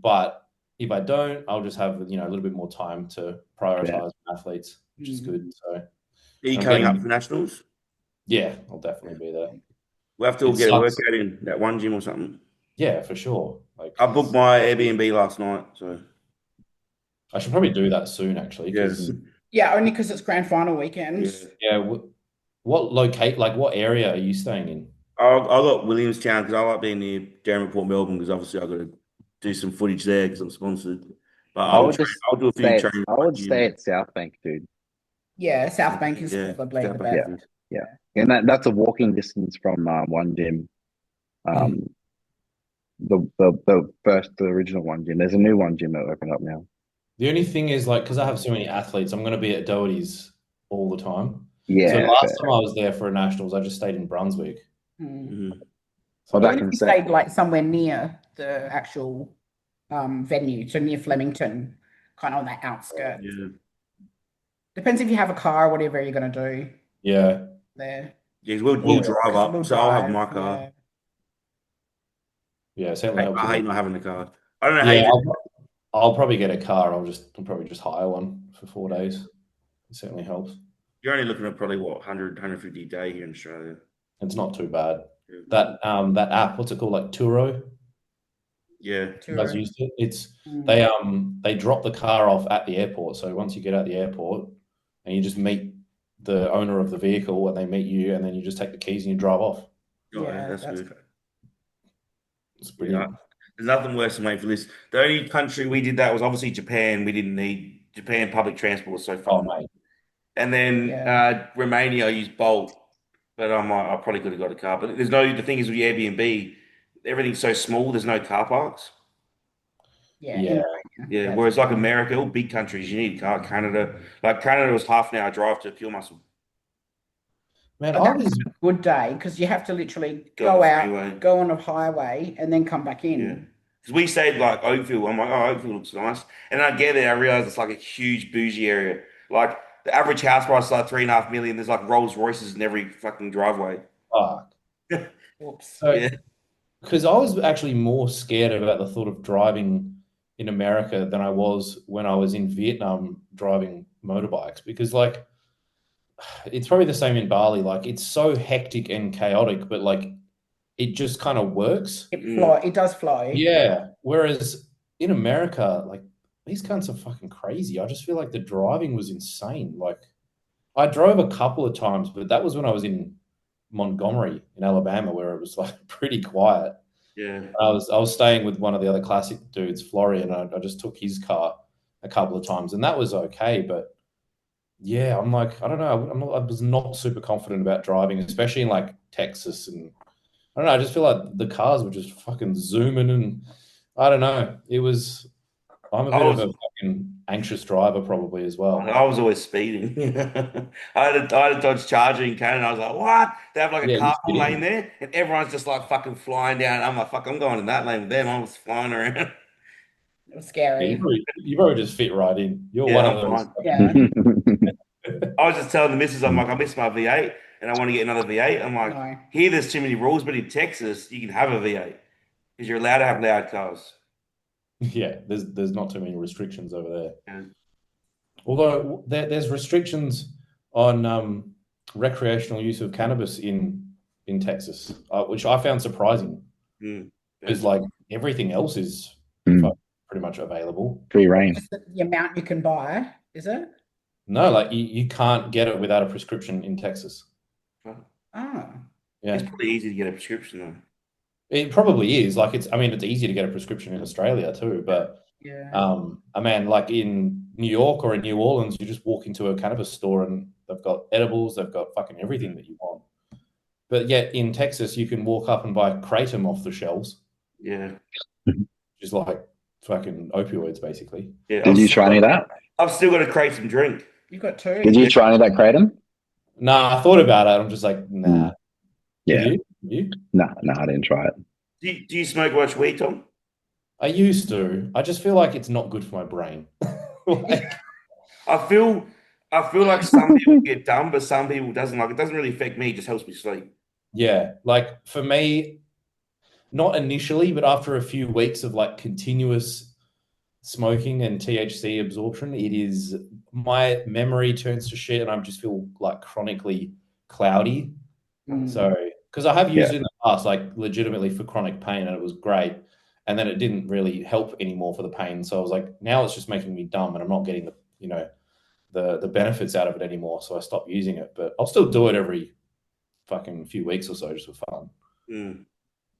But if I don't, I'll just have a little bit more time to prioritize athletes, which is good. So Are you I'm coming up getting- for nationals? yeah, I'll definitely be there. We'll have to all It get a sucks. workout in that one gym or something. Yeah, for sure. Like I booked my Airbnb last night, so I should probably do that soon, actually. yes. Yeah, only because it's grand final weekend. Yeah. What area are you staying in? I got Williamstown because I like being near Port Melbourne because obviously I've got to do some footage there because I'm sponsored. But I'll do a few training. I would stay at South Bank, dude. Yeah, South Bank is Yeah, probably South the Bank, best. Yeah. And that's a walking distance from one gym. The original one gym. There's a new one gym that opened up now. The only thing is, like, because I have so many athletes, I'm going to be at Doherty's all the time. Yeah. So last time I was there for a nationals, I just stayed in Brunswick. Mhm. So Well, Even if you stayed like somewhere near the actual venue, so near Flemington, kind of on that outskirts. Yeah. Depends if you have a car or whatever you're going to do yeah, there. Yeah, we'll drive up, We'll so I'll have drive, my car. yeah, certainly helps. I hate not having a car. I don't know how Yeah, you I'll probably get a car. I'll probably just hire one for 4 days. It certainly helps. You're only looking at probably what 150 a day here in Australia. It's not too bad. Yeah. That app, what's it called? Like Turo? Yeah. You guys used it? They drop the car off at the airport. So once you get out the airport and you just meet the owner of the vehicle and they meet you and then you just take the keys and you drive off. Oh, yeah, that's good. It's brilliant. Yeah. There's nothing worse than waiting for this. The only country we did that was obviously Japan. We didn't need Japan public transport was so far. Oh, mate. And then Romania, I used Bolt, but I probably could have got a car. But the thing is with the Airbnb, everything's so small. There's no car parks. Yeah. Yeah. Whereas like America, all big countries, you need a car. Canada was half an hour drive to Pure Muscle. Man, But that's a good day because you have to literally go out, go on a highway, and then come back in. Yeah. Because we stayed like Oakville. I'm like, oh, Oakville looks nice. And then I get there, I realize it's like a huge bougie area. Like the average house price is like 3.5 million. There's like Rolls Royces in every fucking driveway. Fuck. Oops. So, because I was actually more scared about the thought of driving in America than I was when I was in Vietnam driving motorbikes because like it's probably the same in Bali. Like it's so hectic and chaotic, but like it just kind of works. It does flow. Yeah. Whereas in America, like these cunts are fucking crazy. I just feel like the driving was insane. Like I drove a couple of times, but that was when I was in Montgomery in Alabama, where it was like pretty quiet. Yeah. I was staying with one of the other classic dudes, Florian, and I just took his car a couple of times, and that was okay. But yeah, I'm like, I don't know, I was not super confident about driving, especially in like Texas, and I don't know. I just feel like the cars were just fucking zooming, and I don't know. I'm a bit of a fucking anxious driver, probably as well. I was always speeding. I had a Dodge Charger in Canada. I was like, what? They have like a carpool lane there, and everyone's just like fucking flying down. I'm like, fuck, I'm going in that lane with them. I was flying around. It was scary. You probably just fit right in. You're one of those. Yeah. I was just telling the missus, I'm like, I miss my V8 and I want to get another V8. I'm like, here there's too many rules, but in Texas, you can have a V8 because you're allowed to have loud cars. Yeah, there's not too many restrictions over there. Yeah. Although there's restrictions on recreational use of cannabis in Texas, which I found surprising Mm. because like everything else is pretty much available. Free reign. Just the amount you can buy, is it? No, like you can't get it without a prescription in Texas. Oh, Yeah, It's pretty easy to get a prescription though. it probably is. Like I mean, it's easy to get a prescription in Australia too, but yeah. I mean, like in New York or in New Orleans, you just walk into a cannabis store and they've got edibles, they've got fucking everything that you want. But yet in Texas, you can walk up and buy kratom off the shelves, Yeah. which is like fucking opioids, basically. Yeah. Did you try any of that? I've still got to create some drink. You got two. Did you try any of that kratom? Nah, I thought about it. I'm just like, nah. Yeah. Did you? No, I didn't try it. Do you smoke much weed, Tom? I used to. I just feel like it's not good for my brain. Like, I feel like some people get dumb, but some people doesn't. Like it doesn't really affect me. It just helps me sleep. yeah, like for me, not initially, but after a few weeks of like continuous smoking and THC absorption, it is my memory turns to shit and I just feel like chronically cloudy. So, because I have used it in the past, like legitimately for chronic pain, and it was great. And then it didn't really help anymore for the pain. So I was like, now it's just making me dumb, and I'm not getting the benefits out of it anymore. So I stopped using it, but I'll still do it every fucking few weeks or so just for fun. Mm.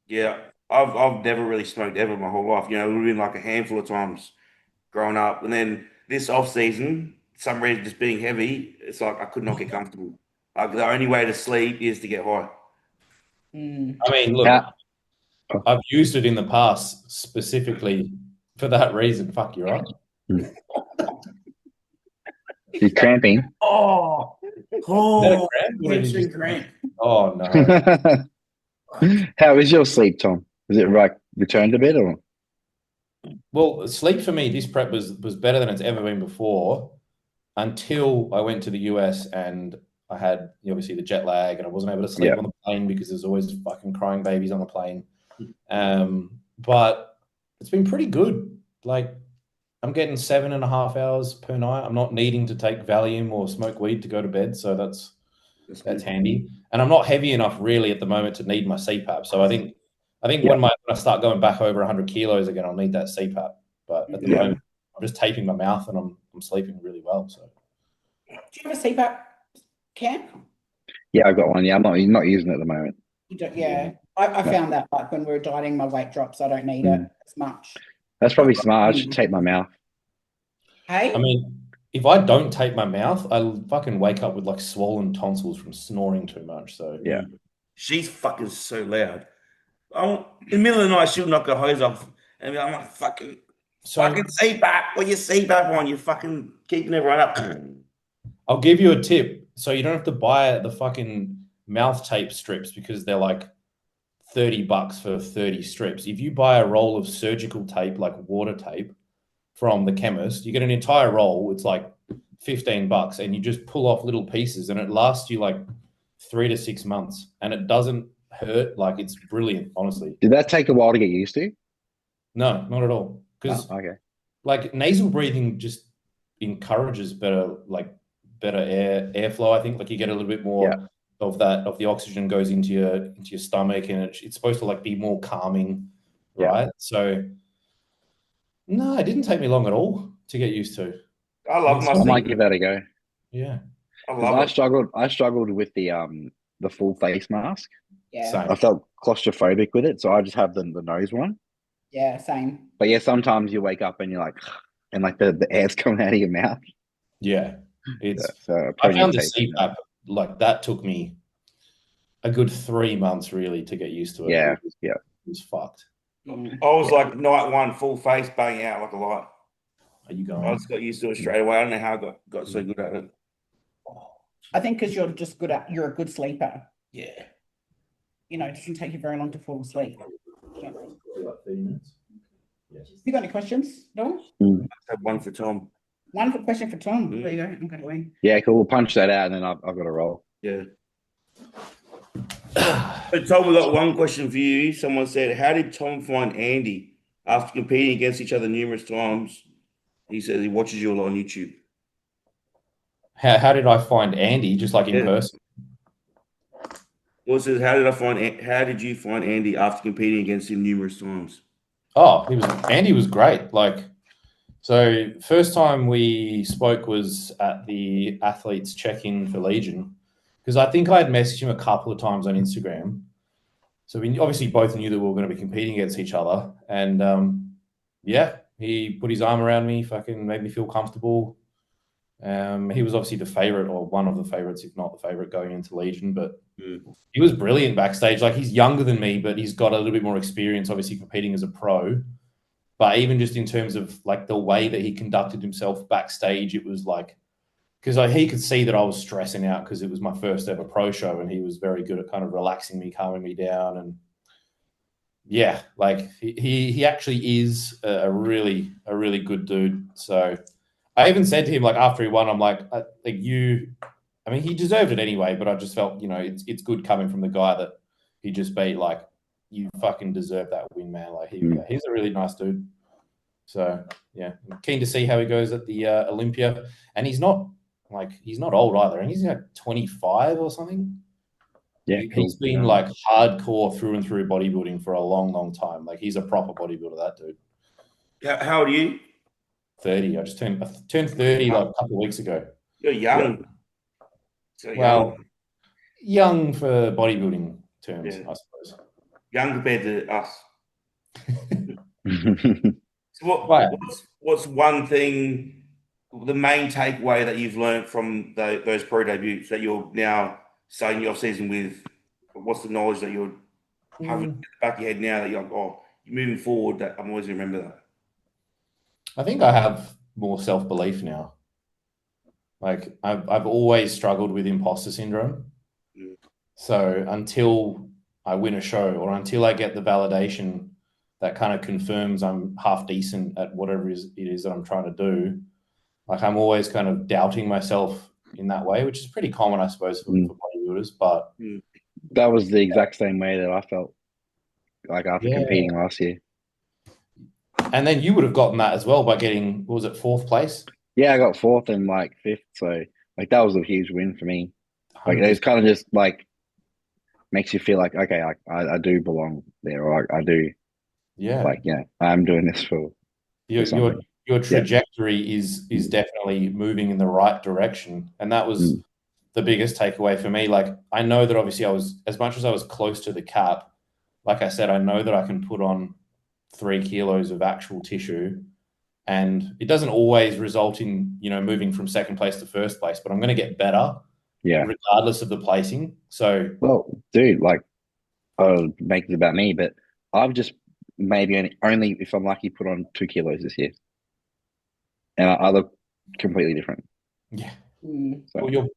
Yeah, I've never really smoked ever my whole life. You know, we've been like a handful of times growing up, and then this off season, some reason just being heavy, it's like I could not get comfortable. Like the only way to sleep is to get high. I mean, look, I've used it in the past specifically for that reason. Fuck, you're right. You're cramping. Oh, cramp? Oh no. How is your sleep, Tom? Is it like returned a bit or? Well, sleep for me, this prep was better than it's ever been before until I went to the US and I had obviously the jet lag and I wasn't able to sleep on the plane because there's always fucking crying babies on the plane. But it's been pretty good. Like I'm getting 7.5 hours per night. I'm not needing to take Valium or smoke weed to go to bed. So that's handy. And I'm not heavy enough really at the moment to need my CPAP. So I think when I start going back over 100 kilos again, I'll need that CPAP. But at the moment, I'm just taping my mouth and I'm sleeping really well. So, do you have a CPAP, Cam? Yeah, I've got one. Yeah, I'm not using it at the moment. You don't, yeah. I found that like when we were dieting, my weight drops. I don't need it as much. That's probably smart. I should tape my mouth. Hey, I mean, if I don't tape my mouth, I'll fucking wake up with like swollen tonsils from snoring too much. So yeah, she's fucking so loud. In the middle of the night, she'll knock her hose off, and I'm like, fucking CPAP. What your CPAP on? You're fucking keeping everyone up. I'll give you a tip. So you don't have to buy the fucking mouth tape strips because they're like $30 for 30 strips. If you buy a roll of surgical tape, like water tape from the chemist, you get an entire roll. It's like $15 and you just pull off little pieces and it lasts you like 3 to 6 months and it doesn't hurt. Like it's brilliant, honestly. Did that take a while to get used to? No, not at all. Because like nasal breathing just encourages better airflow. I think like you get a little bit more of the oxygen goes into your stomach and it's supposed to like be more calming, right? So no, it didn't take me long at all to get used to. I love I might give that a go. Yeah, I struggled with the full face mask. Yeah, same. I felt claustrophobic with it, so I just have the nose one. Yeah, same. But yeah, sometimes you wake up and you're like, and like the air's coming out of your mouth. Yeah, it's. I found the CPAP like that took me a good 3 months really to get used to it. Yeah, it was fucked. I was like night one, full face, banging out like a light. Are you going? I just got used to it straight away. I don't know how I got so good at it. I think because you're just you're a good sleeper. Yeah. You know, it doesn't take you very long to fall asleep. Like 30 minutes. Yes. You got any questions, Noel? I have one for Tom. One question for Tom. There you go. I'm going to win. Yeah, cool. We'll punch that out and then I've got to roll. Yeah. So Tom, we got one question for you. Someone said, how did Tom find Andy after competing against each other numerous times? He says he watches you a lot on YouTube. How did I find Andy? Just like in Yeah. person. Well, it says, how did you find Andy after competing against him numerous times? Oh, Andy was great. Like, so first time we spoke was at the athletes check-in for Legion, because I think I had messaged him a couple of times on Instagram. So we obviously both knew that we were going to be competing against each other, and yeah, he put his arm around me, fucking made me feel comfortable. He was obviously the favorite, or one of the favorites, if not the favorite, going into Legion. But he was brilliant backstage. Like, he's younger than me, but he's got a little bit more experience, obviously competing as a pro. But even just in terms of like the way that he conducted himself backstage, it was like, because he could see that I was stressing out because it was my first ever pro show, and he was very good at kind of relaxing me, calming me down, and yeah, like he actually is a really good dude. So I even said to him, like, after he won, I'm like you. I mean, he deserved it anyway, but I just felt, it's good coming from the guy that he just beat. Like, you fucking deserve that win, man. Like, he's a really nice dude. So yeah, I'm keen to see how he goes at the Olympia. And he's not old either, and he's like 25 or something. Yeah, cool. He's been like hardcore through and through bodybuilding for a long time. Like, he's a proper bodybuilder, that dude. How old are you? 30. I turned 30 like a couple of weeks ago. You're young. So Well, young for bodybuilding terms, I suppose. young compared to us. So what's one thing, the main takeaway that you've learned from those pro debuts that you're now starting your season with? What's the knowledge that you're having in the back of your head now that you're like, oh, you're moving forward, that I'm always going to remember that? I think I have more self-belief now. Like, I've always struggled with imposter syndrome. So until I win a show, or until I get the validation that kind of confirms I'm half decent at whatever it is that I'm trying to do, like, I'm always kind of doubting myself in that way, which is pretty common, I suppose, for bodybuilders. But that was the exact same way that I felt, like, after competing last year. And then you would have gotten that as well by getting, what was it, 4th place? Yeah, I got 4th and like 5th, so like that was a huge win for me. Like, it's kind of just like makes you feel like, okay, I do belong there, or I do. Yeah, like, yeah, I'm doing this for something. Your trajectory is definitely moving in the right direction, and that was the biggest takeaway for me. Like, I know that obviously as much as I was close to the cap, like I said, I know that I can put on 3 kilos of actual tissue, and it doesn't always result in, moving from 2nd place to 1st place, but I'm going to get better, regardless of the placing. So, well, dude, like, I'll make it about me, but I've just maybe only if I'm lucky put on 2 kilos this year, and I look completely different. Yeah. So. Well,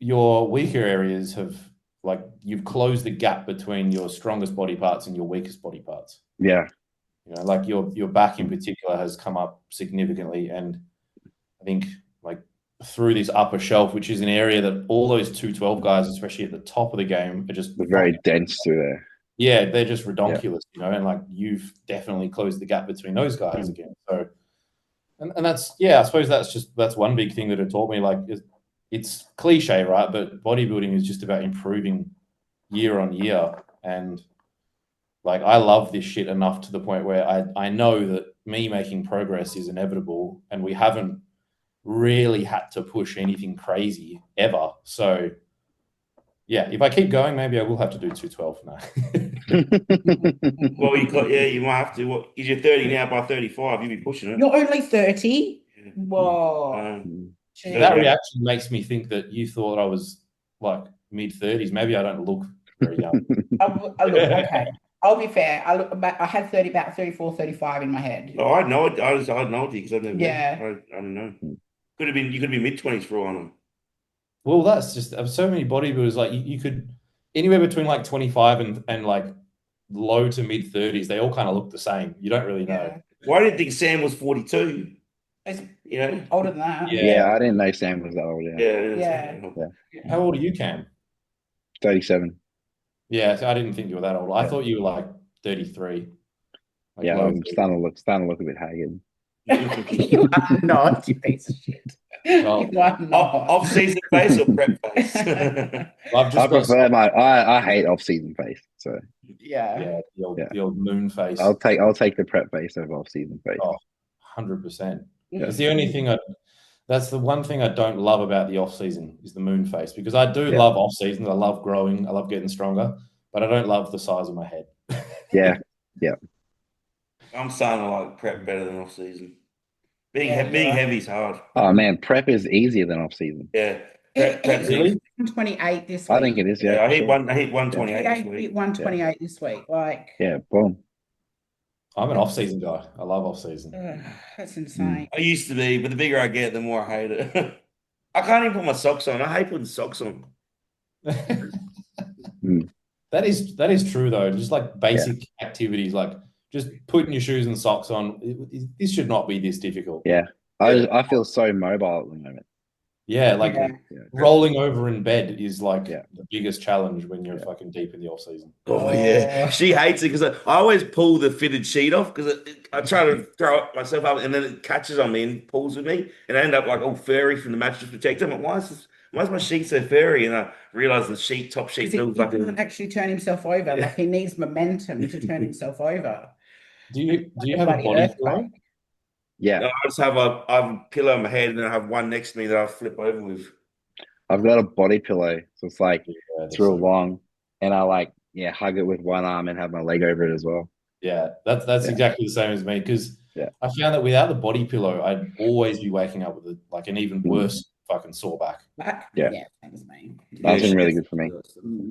your weaker areas have, like, you've closed the gap between your strongest body parts and your weakest body parts. Yeah. Like, your back in particular has come up significantly, and I think, like, through this upper shelf, which is an area that all those 212 guys, especially at the top of the game, are just very dense through there. Yeah, they're just redonkulous, and like, you've definitely closed the gap between those guys again. So, and that's, I suppose that's one big thing that it taught me. Like, it's cliche, right? But bodybuilding is just about improving year on year, and like, I love this shit enough to the point where I know that me making progress is inevitable, and we haven't really had to push anything crazy ever. So yeah, if I keep going, maybe I will have to do 212 now. Well, you might have to. What is you're 30 now? By 35, you'll be pushing it. You're only 30? Whoa. That reaction makes me think that you thought I was like mid-30s. Maybe I don't look very young. Okay. I'll be fair. I had 30, about 34, 35 in my head. Oh, I know it. I know it because I've never. Yeah. I don't know. You could be mid-20s for all I know. Well, that's just so many bodybuilders. Like, you could anywhere between like 25 and like low to mid-30s. They all kind of look the same. You don't really know. Well, I didn't think Sam was 42. It's older than that. Yeah, I didn't know Sam was that old. Yeah. How old are you, Cam? 37. Yeah, so I didn't think you were that old. I thought you were like 33. Like, I'm starting to look a bit haggard. You are not, you piece of shit. Well, You are not. Off-season face or prep face? I've just I got prefer I hate off-season face. So Yeah. the old moon face. I'll take the prep face over off-season face. Oh, 100%. Yeah. It's the only thing that's the one thing I don't love about the off season is the moon face, because I do Yeah. love off seasons. I love growing. I love getting stronger, but I don't love the size of my head. Yeah. I'm starting to like prep better than off-season. Being Yeah, being yeah. heavy is hard. Oh man, prep is easier than off-season. Yeah. It Prep's hit Really? 128 this week. I think it is. Yeah, Yeah, I for hit sure. I hit 128 this Hit week. 128 this week. Like, Yeah, boom. I'm an off season guy. I love off season. that's insane. I used to be, but the bigger I get, the more I hate it. I can't even put my socks on. I hate putting socks on. That is true though. Just like basic activities, like just putting your shoes and socks on. This should not be this difficult. Yeah. I feel so mobile at the moment. Yeah, like Yeah. rolling over in bed is like Yeah. the biggest challenge when you're fucking deep in the off season. Oh yeah, she hates it because I always pull the fitted sheet off because I try to throw it myself up and then it catches on me and pulls with me and I end up like all furry from the mattress protector. I'm like, why is my sheet so furry? And I realize the top sheet Because feels he like can't actually turn himself over. Yeah. Like, he needs momentum to turn himself over. Do you Like have a bloody body earthquake. pillow? Yeah. I just have I have a pillow on my head and then I have one next to me that I flip over with. I've got a body pillow, so it's like Yeah, it's real long, and I like hug it with one arm and have my leg over it as well. Yeah, that's exactly the same as me, because I found that without the body pillow, I'd always be waking up with like an even worse fucking sore back. Yeah. Same as me. That's been really good for me.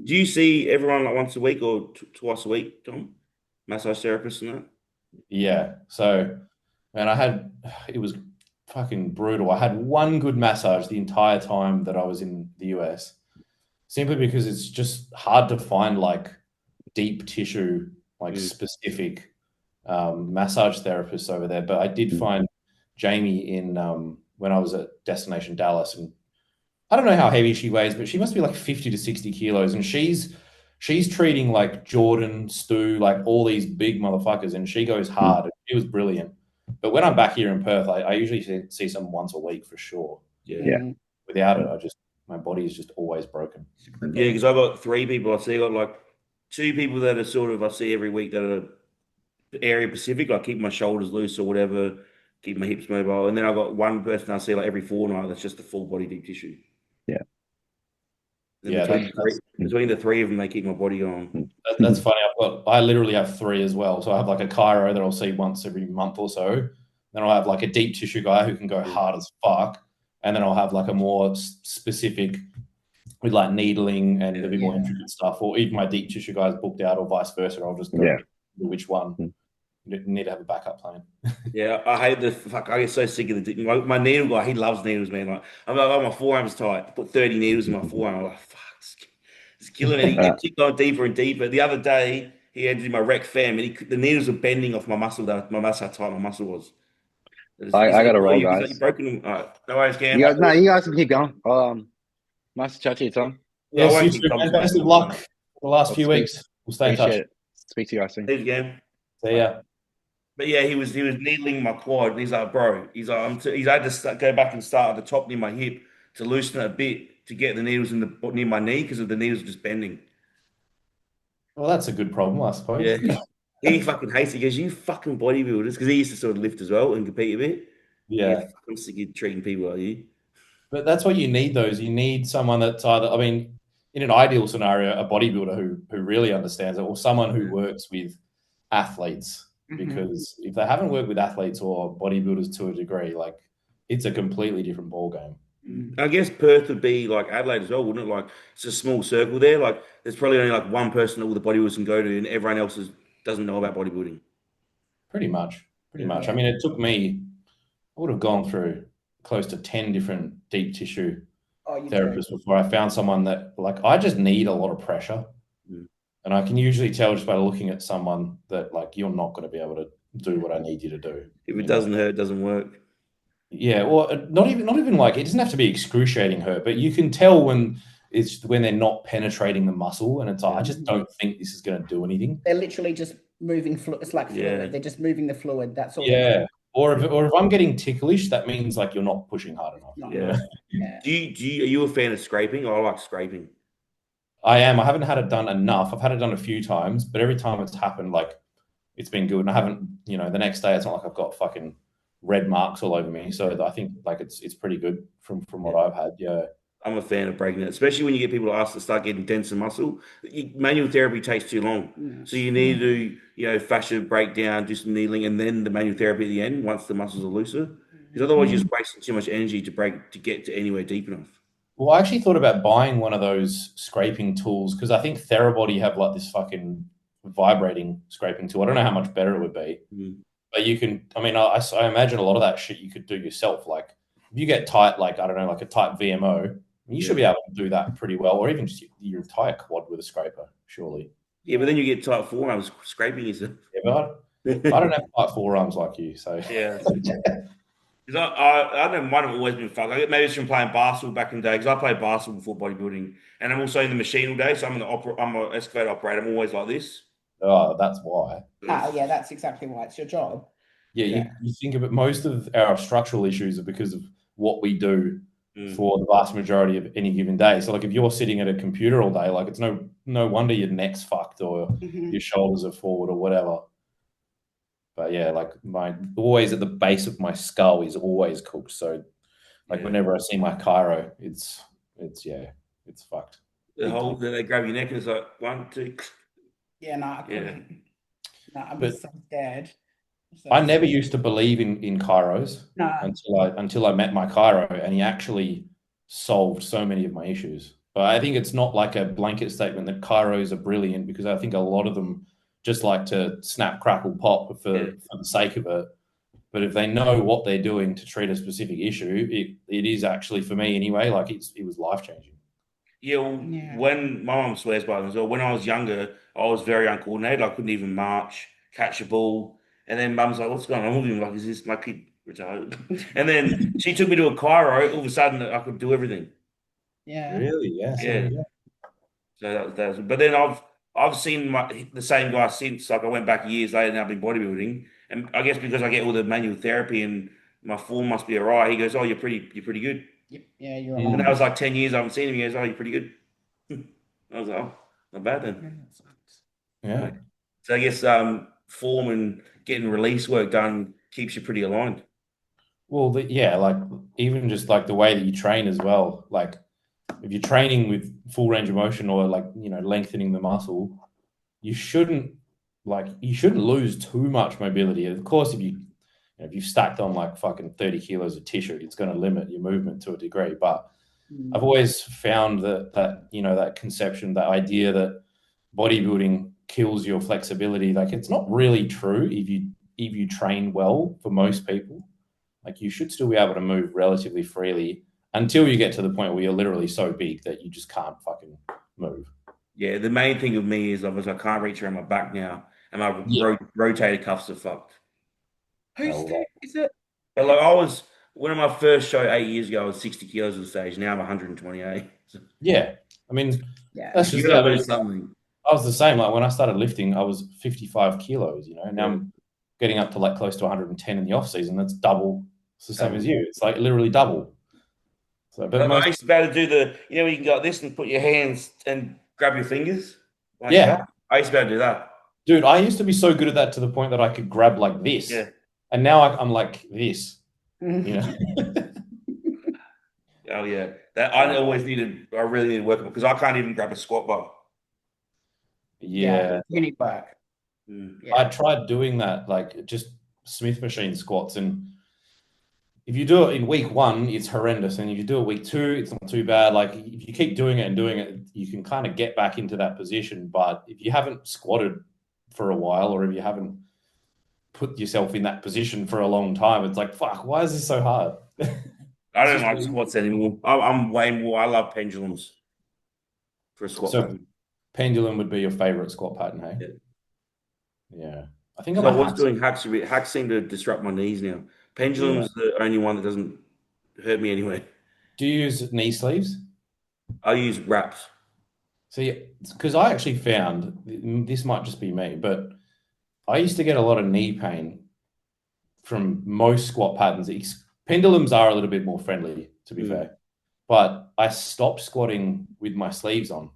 Do you see everyone like once a week or twice a week, Tom? Massage therapists and that? Yeah. So, and it was fucking brutal. I had one good massage the entire time that I was in the US, simply because it's just hard to find like deep tissue, like specific massage therapists over there. But I did find Jamie in when I was at Destination Dallas, and I don't know how heavy she weighs, but she must be like 50 to 60 kilos, and she's treating like Jordan, Stu, like all these big motherfuckers, and she goes hard. It was brilliant. But when I'm back here in Perth, I usually see someone once a week for sure. Yeah. Without it, my body is just always broken. Yeah, because I've got 3 people I see. I got like 2 people that are sort of I see every week that are area Pacific. I keep my shoulders loose or whatever, keep my hips mobile, and then I've got one person I see like every fortnight. That's just the full body deep tissue. Yeah. And between the 3 of them, they keep my body going. That's funny. I literally have 3 as well. So I have like a chiro that I'll see once every month or so. Then I'll have like a deep tissue guy who can go hard as fuck, and then I'll have like a more specific with like needling and a bit more intricate stuff, or even my deep tissue guys booked out, or vice versa. I'll just go which one. You need to have a backup plan. Yeah, I hate the fuck. I get so sick of my needle guy. He loves needles, man. Like I'm like, oh, my forearm's tight. I put 30 needles in my forearm. I'm like, fuck, it's killing me. He keeps going deeper and deeper. The other day, he had to do my rec fam, and the needles were bending off my muscle. That's how tight my muscle was. I got to roll, guys. You've broken them. All right, no worries, Cam. You guys can keep going. Nice to chat to you, Tom. Yes, you too, man. Best of luck for the last few weeks. We'll stay in touch. Speak to you guys soon. Thanks, Cam. See ya. But yeah, he was needling my quad. And he's like, bro, he's like, he's had to go back and start at the top near my hip to loosen it a bit to get the needles near my knee because of the needles just bending. Well, that's a good problem, I suppose. Yeah, he fucking hates it. He goes, you fucking bodybuilders, because he used to sort of lift as well and compete a bit. Yeah, I'm sick of treating people like you. But that's what you need. You need someone that's either, I mean, in an ideal scenario, a bodybuilder who really understands it, or someone who works with athletes. Because if they haven't worked with athletes or bodybuilders to a degree, like it's a completely different ball game. I guess Perth would be like Adelaide as well, wouldn't it? Like it's a small circle there. Like there's probably only like one person that all the bodybuilders can go to, and everyone else doesn't know about bodybuilding. Pretty much. I mean, it took me. I would have gone through close to 10 different deep tissue therapists before I found someone that like I just need a lot of pressure. And I can usually tell just by looking at someone that like you're not going to be able to do what I need you to do. If it doesn't hurt, it doesn't work. Yeah, well, not even like it doesn't have to be excruciating hurt, but you can tell when they're not penetrating the muscle, and it's like I just don't think this is going to do anything. They're literally just moving fluid. It's like fluid. They're just moving the fluid. That's all. Yeah, Or if I'm getting ticklish, that means like you're not pushing hard enough. Not You know? enough. Yeah. Are you a fan of scraping? I like scraping. I am. I haven't had it done enough. I've had it done a few times, but every time it's happened, like it's been good. And I haven't, the next day it's not like I've got fucking red marks all over me. So I think like it's pretty good from what I've had. Yeah. I'm a fan of breaking it, especially when you get people to ask to start getting denser muscle. Manual therapy takes too long. Yeah. So you need to do, fascia breakdown, do some needling, and then the manual therapy at the end once the muscles are looser. Because otherwise you're just wasting too much energy to get to anywhere deep enough. Well, I actually thought about buying one of those scraping tools because I think Therabody have like this fucking vibrating scraping tool. I don't know how much better it would be, but you can. I mean, I imagine a lot of that shit you could do yourself. Like if you get tight, like I don't know, like a tight VMO, you should be able to do that pretty well, or even just your entire quad with a scraper, surely. Yeah, but then you get tight forearms scraping yourself. Yeah, but I don't have tight forearms like you, so yeah. Because I don't know, mine have always been fucked. Maybe it's from playing basketball back in the day. Because I played basketball before bodybuilding, and I'm also in the machine all day. So I'm an excavator operator. I'm always like this. Oh, that's why. Oh, yeah, that's exactly why. It's your job. Yeah, you think of it. Most of our structural issues are because of what we do for the vast majority of any given day. So, like, if you're sitting at a computer all day, like, it's no wonder your neck's fucked or your shoulders are forward or whatever. But yeah, like always at the base of my skull is always cooked. So, like, whenever I see my chiro, it's fucked. Then they grab your neck and it's like 1, 2. Yeah, no, I couldn't. No, I'm just so scared. I never used to believe in chiros No. until I met my chiro, and he actually solved so many of my issues. But I think it's not like a blanket statement that chiros are brilliant, because I think a lot of them just like to snap, crackle, pop for the sake of it. But if they know what they're doing to treat a specific issue, it is actually, for me anyway, like it was life changing. Yeah, well, when my mum swears by them as well, when I was younger, I was very uncoordinated. I couldn't even march, catch a ball. And then mum's like, what's going on with him? Like, is this my kid retarded? And then she took me to a chiro. All of a sudden, I could do everything. Yeah. Really? Yeah. So that was, but then I've seen the same guy since. Like I went back years later, and I've been bodybuilding, and I guess because I get all the manual therapy and my form must be alright. He goes, "Oh, you're pretty good." Yep. Yeah, you're And that was like 10 years I haven't seen him. He goes, "Oh, you're pretty good." I was like, "Oh, not bad then." Yeah. So I guess form and getting release work done keeps you pretty aligned. Well, like even just like the way that you train as well. Like if you're training with full range of motion or like lengthening the muscle, you shouldn't lose too much mobility. Of course, if you've stacked on like fucking 30 kilos of tissue, it's going to limit your movement to a degree. But I've always found that conception, that idea that bodybuilding kills your flexibility, like it's not really true. If you train well, for most people, like you should still be able to move relatively freely until you get to the point where you're literally so big that you just can't fucking move. Yeah, the main thing with me is obviously I can't reach around my back now, and my rotator cuffs are fucked. Is it? But like when my first show 8 years ago, I was 60 kilos on stage. Now I'm 128. Yeah, I mean, that's just something. I was the same. Like when I started lifting, I was 55 kilos. Now I'm getting up to like close to 110 in the off season. That's double. It's the same as you. It's like literally double. So, but I used to be able to do when you can go like this and put your hands and grab your fingers. Like that. I used to be able to do that. Dude, I used to be so good at that to the point that I could grab like this. Yeah. And now I'm like this. Oh yeah. That I really need to work on because I can't even grab a squat bar. Yeah. You need work. I tried doing that, like just Smith machine squats, and if you do it in week 1, it's horrendous, and if you do it week 2, it's not too bad. Like if you keep doing it, you can kind of get back into that position. But if you haven't squatted for a while, or if you haven't put yourself in that position for a long time, it's like, fuck, why is this so hard? I don't like squats anymore. I'm way more. I love pendulums for a squat pattern. Pendulum would be your favorite squat pattern, hey? Yeah. I think I was doing hacks. Hacks seem to disrupt my knees now. Pendulum's the only one that doesn't hurt me anyway. Do you use knee sleeves? I use wraps. See, because I actually found, this might just be me, but I used to get a lot of knee pain from most squat patterns. Pendulums are a little bit more friendly, to be fair. But I stopped squatting with my sleeves on,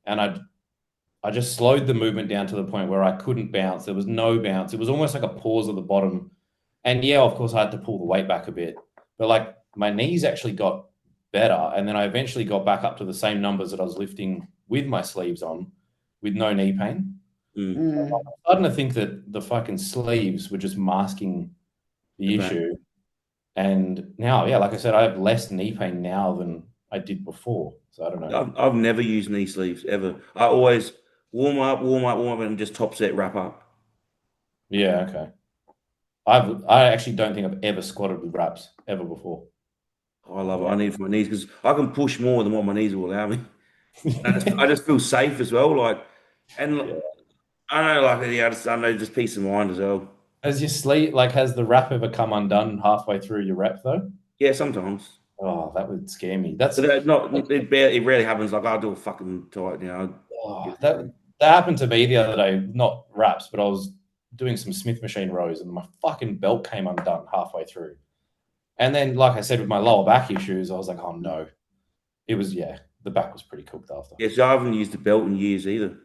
and I just slowed the movement down to the point where I couldn't bounce. There was no bounce. It was almost like a pause at the bottom. And yeah, of course, I had to pull the weight back a bit. But like my knees actually got better. And then I eventually got back up to the same numbers that I was lifting with my sleeves on with no knee pain. I'm starting to think that the fucking sleeves were just masking the issue. And now, yeah, like I said, I have less knee pain now than I did before. So I don't know. I've never used knee sleeves ever. I always warm up, and just top set wrap up. Yeah, okay. I actually don't think I've ever squatted with wraps ever before. I love it. I need it for my knees because I can push more than what my knees will allow me. I just feel safe as well. Like, and Yeah. I don't know, like, yeah, I don't know, just peace of mind as well. Has the wrap ever come undone halfway through your rep though? Yeah, sometimes. Oh, that would scare me. That's But it rarely happens. Like, I'll do a fucking tight, that happened to me the other day. Not wraps, but I was doing some Smith machine rows, and my fucking belt came undone halfway through. And then, like I said, with my lower back issues, I was like, oh no. It was the back was pretty cooked after. Yeah, so I haven't used a belt in years either.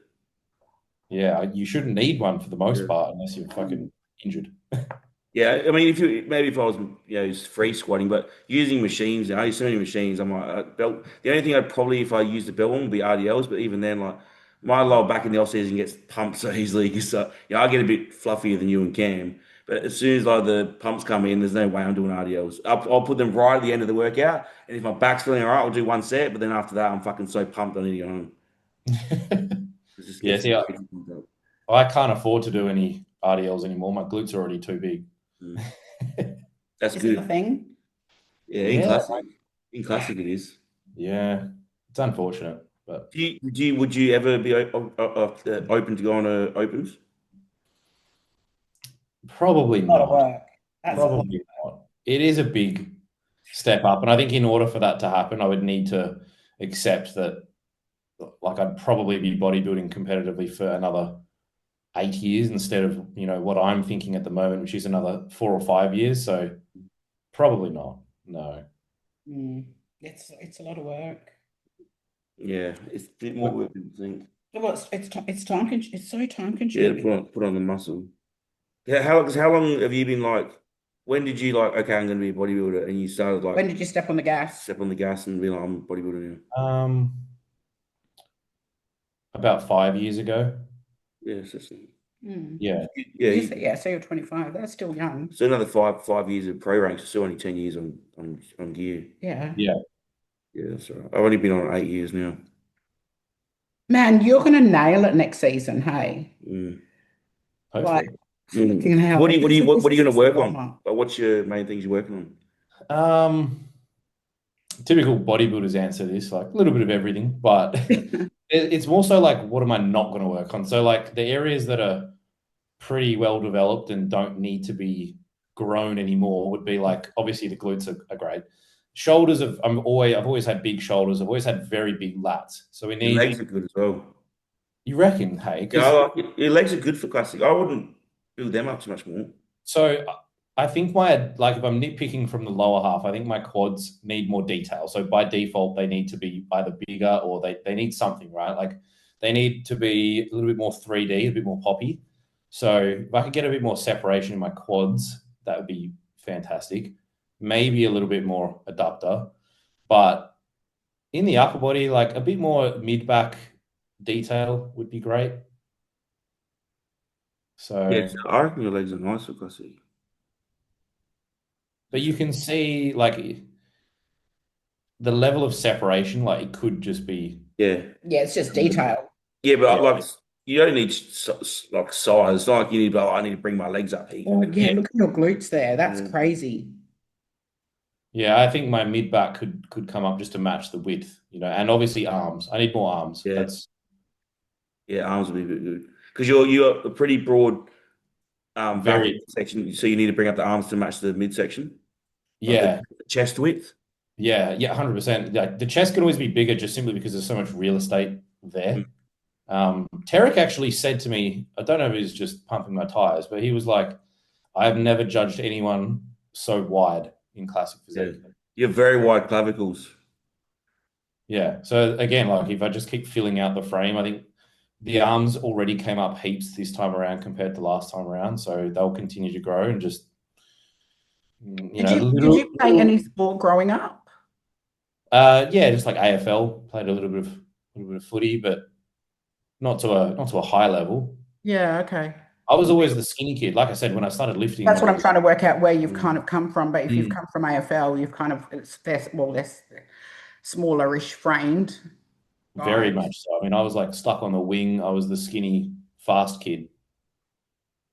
Yeah, you shouldn't need one for the most part unless you're fucking injured. Yeah, I mean, if I was free squatting, but using machines, I use so many machines. I'm like belt. The only thing I'd probably, if I used the belt one, would be RDLs. But even then, like my lower back in the off season gets pumped so easily because I get a bit fluffier than you and Cam. But as soon as like the pumps come in, there's no way I'm doing RDLs. I'll put them right at the end of the workout, and if my back's feeling all right, I'll do one set. But then after that, I'm fucking so pumped I need to go home. It just Yeah, gets see, I can't afford to do any RDLs anymore. My glutes are already too big. That's Is good. it a thing? Yeah, in classic it is. Yeah, it's unfortunate, but Would you ever be open to going to opens? probably A lot of not. work. That's a lot. Probably not. It is a big step up, and I think in order for that to happen, I would need to accept that, like, I'd probably be bodybuilding competitively for another 8 years instead of what I'm thinking at the moment, which is another 4 or 5 years. So probably not. No. It's a lot of work. Yeah, it's a bit more work than you think. Well, it's time it's so time Yeah, consuming. put on the muscle. Yeah, how long have you been like? When did you like? Okay, I'm going to be a bodybuilder, and you started like When did you step on the gas? step on the gas and be like, I'm a bodybuilder now. About 5 years ago. Yes, Yeah. Yeah, so you're 25. That's still young. So another 5 years of pro ranks, still only 10 years on gear. Yeah. Yeah. Yeah, that's right. I've only been on 8 years now. Man, you're gonna nail it next season, hey? Hopefully. Like, fucking hell. What are you going to work on? Drama. What's your main things you're working on? Typical bodybuilders answer this, like a little bit of everything, but it's more so like, what am I not going to work on? So like the areas that are pretty well developed and don't need to be grown anymore would be like, obviously the glutes are great. Shoulders I've always had big shoulders. I've always had very big lats. So we Your need. legs are good as well. You reckon, hey? Yeah, I like it. Your legs are good for classic. I wouldn't build them up too much more. So I think if I'm nitpicking from the lower half, I think my quads need more detail. So by default, they need to be either bigger or they need something, right? Like they need to be a little bit more 3D, a bit more poppy. So if I could get a bit more separation in my quads, that would be fantastic. Maybe a little bit more adductor, but in the upper body, like a bit more mid-back detail would be great. So Yeah, I reckon your legs are nice for classic. But you can see like the level of separation, like it could just be. Yeah. Yeah, it's just detail. Yeah, but like you don't need like size. It's not like you need. I need to bring my legs up here. Oh yeah, look at your glutes there. That's crazy. Yeah, I think my mid back could come up just to match the width, and obviously arms. I need more arms. Yeah, arms would be good because you're a pretty broad very section, so you need to bring up the arms to match the midsection. Yeah, the chest width. Yeah, 100%. Like the chest could always be bigger just simply because there's so much real estate there. Tarek actually said to me, I don't know if he's just pumping my tires, but he was like, I've never judged anyone so wide in classic physique. You have very wide clavicles. Yeah. So again, like if I just keep filling out the frame, I think the arms already came up heaps this time around compared to last time around. So they'll continue to grow and just, Did you play any sport growing up? Yeah, just like AFL, played a little bit of footy, but not to a high level. Yeah, okay. I was always the skinny kid. Like I said, when I started lifting, That's what I'm trying to work out where you've kind of come from. But if you've Mm. come from AFL, you've kind of less smallerish framed. Very guys. much so. I mean, I was like stuck on the wing. I was the skinny, fast kid.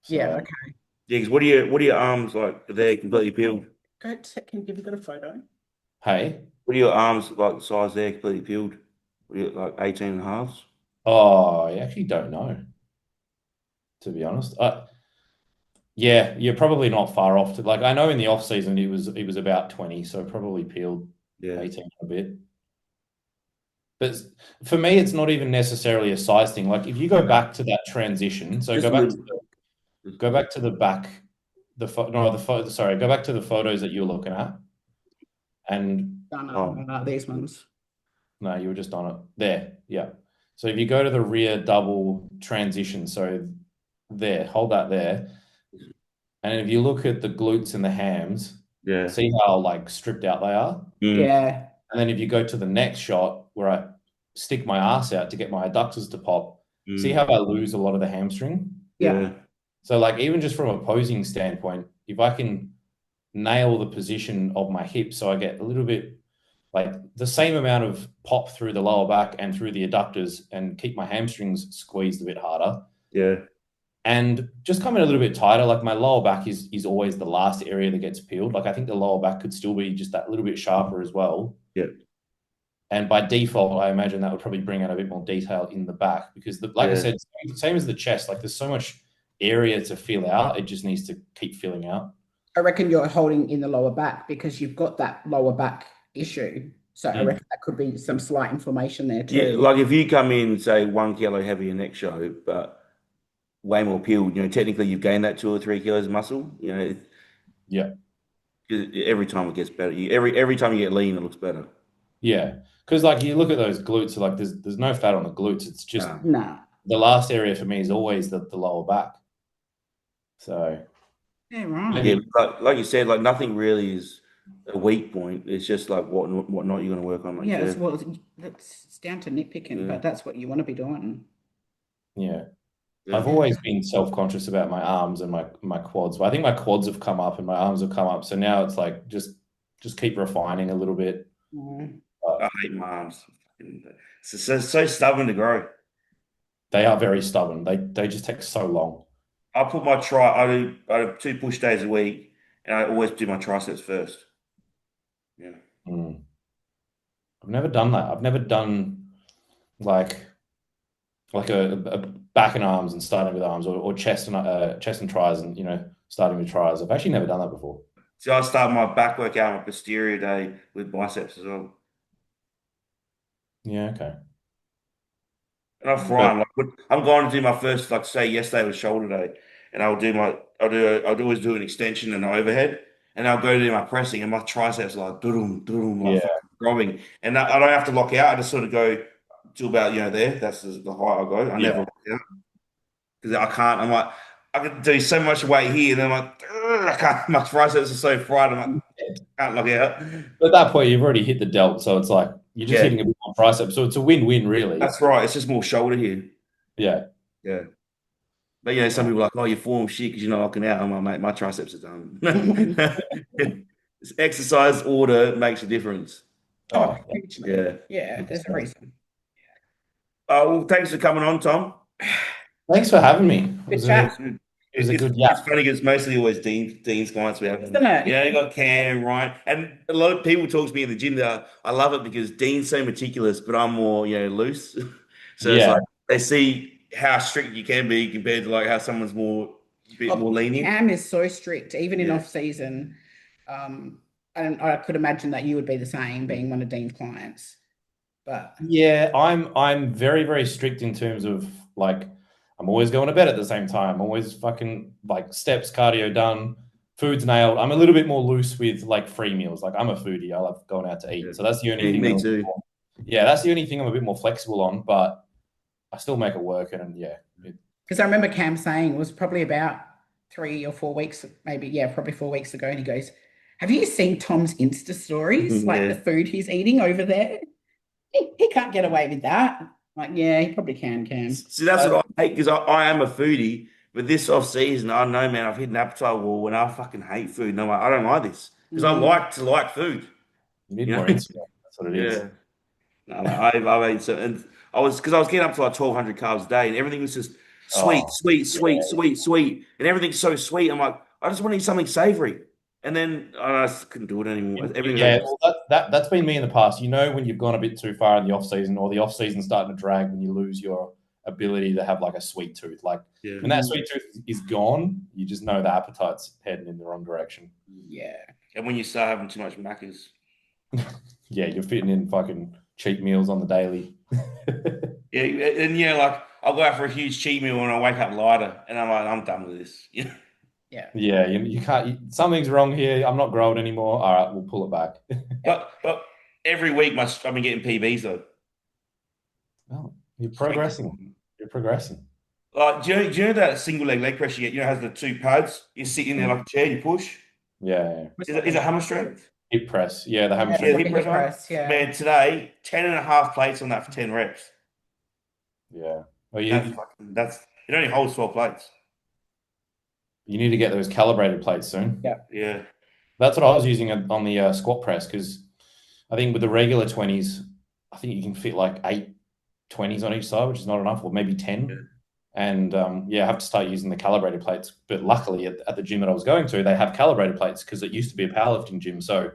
So, Yeah, okay. Yeah, because what are your arms like? They're completely peeled. Go can you got a photo? hey, What are your arms like? The size they're completely peeled. What are you, like 18 and a halves? oh, I actually don't know, to be honest. Yeah, you're probably not far off. Like I know in the off season it was about 20, so probably peeled Yeah. 18 a bit. But for me, it's not even necessarily a size thing. Like if you go back to that transition, so Just go a back little. go back to the back, sorry, go back to the photos that you were looking at, and These ones. no, you were just on it there. Yeah. So if you go to the rear double transition, so there, hold that there, and if you look at the glutes and the hams, Yeah. see how like stripped out they are. Yeah. And then if you go to the next shot where I stick my ass out to get my adductors to pop, see how I lose a lot of the hamstring? Yeah. So like even just from a posing standpoint, if I can nail the position of my hips so I get a little bit like the same amount of pop through the lower back and through the adductors and keep my hamstrings squeezed a bit harder. Yeah. And just come in a little bit tighter. Like my lower back is always the last area that gets peeled. Like I think the lower back could still be just that little bit sharper as well. Yeah. And by default, I imagine that would probably bring out a bit more detail in the back because, like I said, same as the chest, like there's so much area to fill out. It just needs to keep filling out. I reckon you're holding in the lower back because you've got that lower back issue. So I reckon that could be some slight inflammation there too. Yeah, like if you come in, say 1 kilo heavier next show, but way more peeled, technically you've gained that 2 or 3 kilos of muscle. Yeah. Every time it gets better. Every time you get lean, it looks better. Yeah. Because like you look at those glutes, like there's no fat on the glutes. It's just the last area for me is always the lower back. So yeah, right. Yeah, like you said, like nothing really is a weak point. It's just like what not you're going to work on. Like it's down to nitpicking, but that's what you want to be doing. Yeah. I've always been self-conscious about my arms and my quads, but I think my quads have come up and my arms have come up. So now it's like just keep refining a little bit. I hate my arms. It's so stubborn to grow. They are very stubborn. They just take so long. I put my I do 2 push days a week, and I always do my triceps first. Yeah. I've never done that. I've never done like a back and arms and starting with arms or chest and tries and starting with tries. I've actually never done that before. So I start my back workout on a posterior day with biceps as well. Yeah, okay. And I'm fine. Like I'm going to do my first, like say yesterday was shoulder day, and I'll always do an extension and an overhead, and I'll go to do my pressing, and my triceps are like doodle, like growing, and I don't have to lock out. I just sort of go to about there. That's the height I go. I never lock out because I can't. I'm like I can do so much weight here, and then I'm like I can't. My triceps are so fried. I'm like I can't lock out. But at that point, you've already hit the delt, so it's like you're just hitting a bit more tricep. So it's a win-win, really. That's right. It's just more shoulder here. Yeah. Yeah. But some people are like, oh, your form shit because you're not locking out. I'm like, mate, my triceps are done. It's exercise order makes a difference. Oh, hugely. Yeah. There's a reason. Well, thanks for coming on, Tom. Thanks for having me. Good chat. It's a good It's funny because it's mostly always Dean's clients we have. Isn't it? You got Cam, right? And a lot of people talk to me in the gym. I love it because Dean's so meticulous, but I'm more, loose. So it's like they see how strict you can be compared to like how someone's more lenient. Cam is so strict, even in off season. And I could imagine that you would be the same, being one of Dean's clients. But yeah, I'm very, very strict in terms of like I'm always going to bed at the same time. Always fucking like steps, cardio done, food's nailed. I'm a little bit more loose with like free meals. Like I'm a foodie. I love going out to eat. Yeah. So that's the only Yeah, thing. me too. That's the only thing I'm a bit more flexible on, but I still make it work. And Because I remember Cam saying it was probably about 3 or 4 weeks, maybe, probably 4 weeks ago. And he goes, have you seen Tom's Insta stories? Like Yeah. the food he's eating over there? He can't get away with that. Like, yeah, he probably can, Cam. See, that's what I hate because I am a foodie, but this off season, I know, man, I've hit an appetite wall and I fucking hate food. And I'm like, I don't like this because I like to like food. you need You more know? Instagram. That's what it is. Yeah. No, I've eaten so, and because I was getting up to like 1,200 carbs a day, and everything was just sweet, Oh, sweet, and everything's so sweet. I'm like, I just want to eat something savory, and then I just couldn't do it anymore. Everything Yeah, was well, that's been me in the past. You know, when you've gone a bit too far in the off season, or the off season's starting to drag, when you lose your ability to have like a sweet tooth. Like yeah. when that sweet tooth is gone, you just know the appetite's heading in the wrong direction. Yeah. And when you start having too much Maccas, Yeah, you're fitting in fucking cheat meals on the daily. yeah, and like I'll go out for a huge cheat meal and I wake up lighter, and I'm like, I'm done with this. Yeah. Yeah, you can't. Something's wrong here. I'm not growing anymore. All right, we'll pull it back. But every week I've been getting PBs though. Oh, you're progressing. You're progressing. Like, do you know that single leg press you get? You know, has the 2 pads. You sit in there like a chair, you push. Yeah. Is it hammer strength? Hip press. Yeah, the hammer Yeah, strength. the hip press. Yeah. Man, today 10.5 plates on that for 10 reps. Yeah. Well, That's it. Only holds 12 plates. you need to get those calibrated plates soon. Yeah. That's what I was using on the squat press, because I think with the regular 20s, I think you can fit like 8 20s on each side, which is not enough, or maybe 10. Yeah. And I have to start using the calibrated plates. But luckily at the gym that I was going to, they have calibrated plates because it used to be a powerlifting gym. So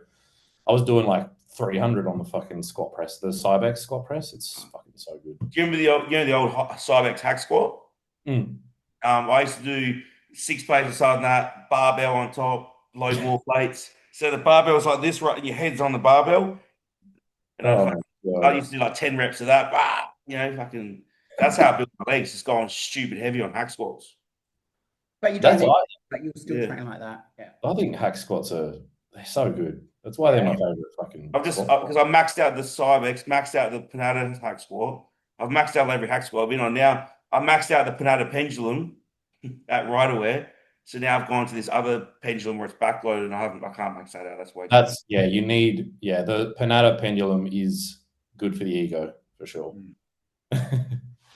I was doing like 300 on the fucking squat press, the Cybex squat press. It's fucking so good. Do you remember the old Cybex hack squat? I used to do 6 plates aside on that, barbell on top, load more plates. So the barbell's like this, right? And your head's on the barbell. And I used to do like 10 reps of that. Fucking. That's how I built my legs. Just going stupid heavy on hack squats. But you don't but you'll still train like that. Yeah. I think hack squats they're so good. That's why they're my favorite fucking. I've just because I maxed out the Cybex, maxed out the Panada hack squat. I've maxed out every hack squat I've been on. Now I maxed out the Panada pendulum at right aware. So now I've gone to this other pendulum where it's backloaded, and I can't max that out. You need the Panada pendulum is good for the ego for sure.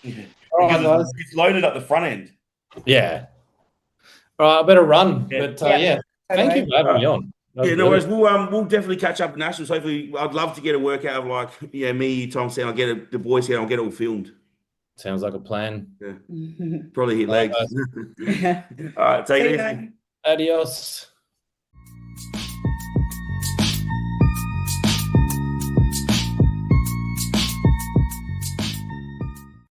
Yeah. All right, guys. It's loaded at the front end. Yeah. All right, I better run. Yeah. But thank you for having me on. No worries. We'll definitely catch up at Nationals. Hopefully, I'd love to get a workout of like me, Tom, saying I'll get the boys here. I'll get it all filmed. Sounds like a plan. Yeah. Probably hit legs. All right, take it easy. Adios.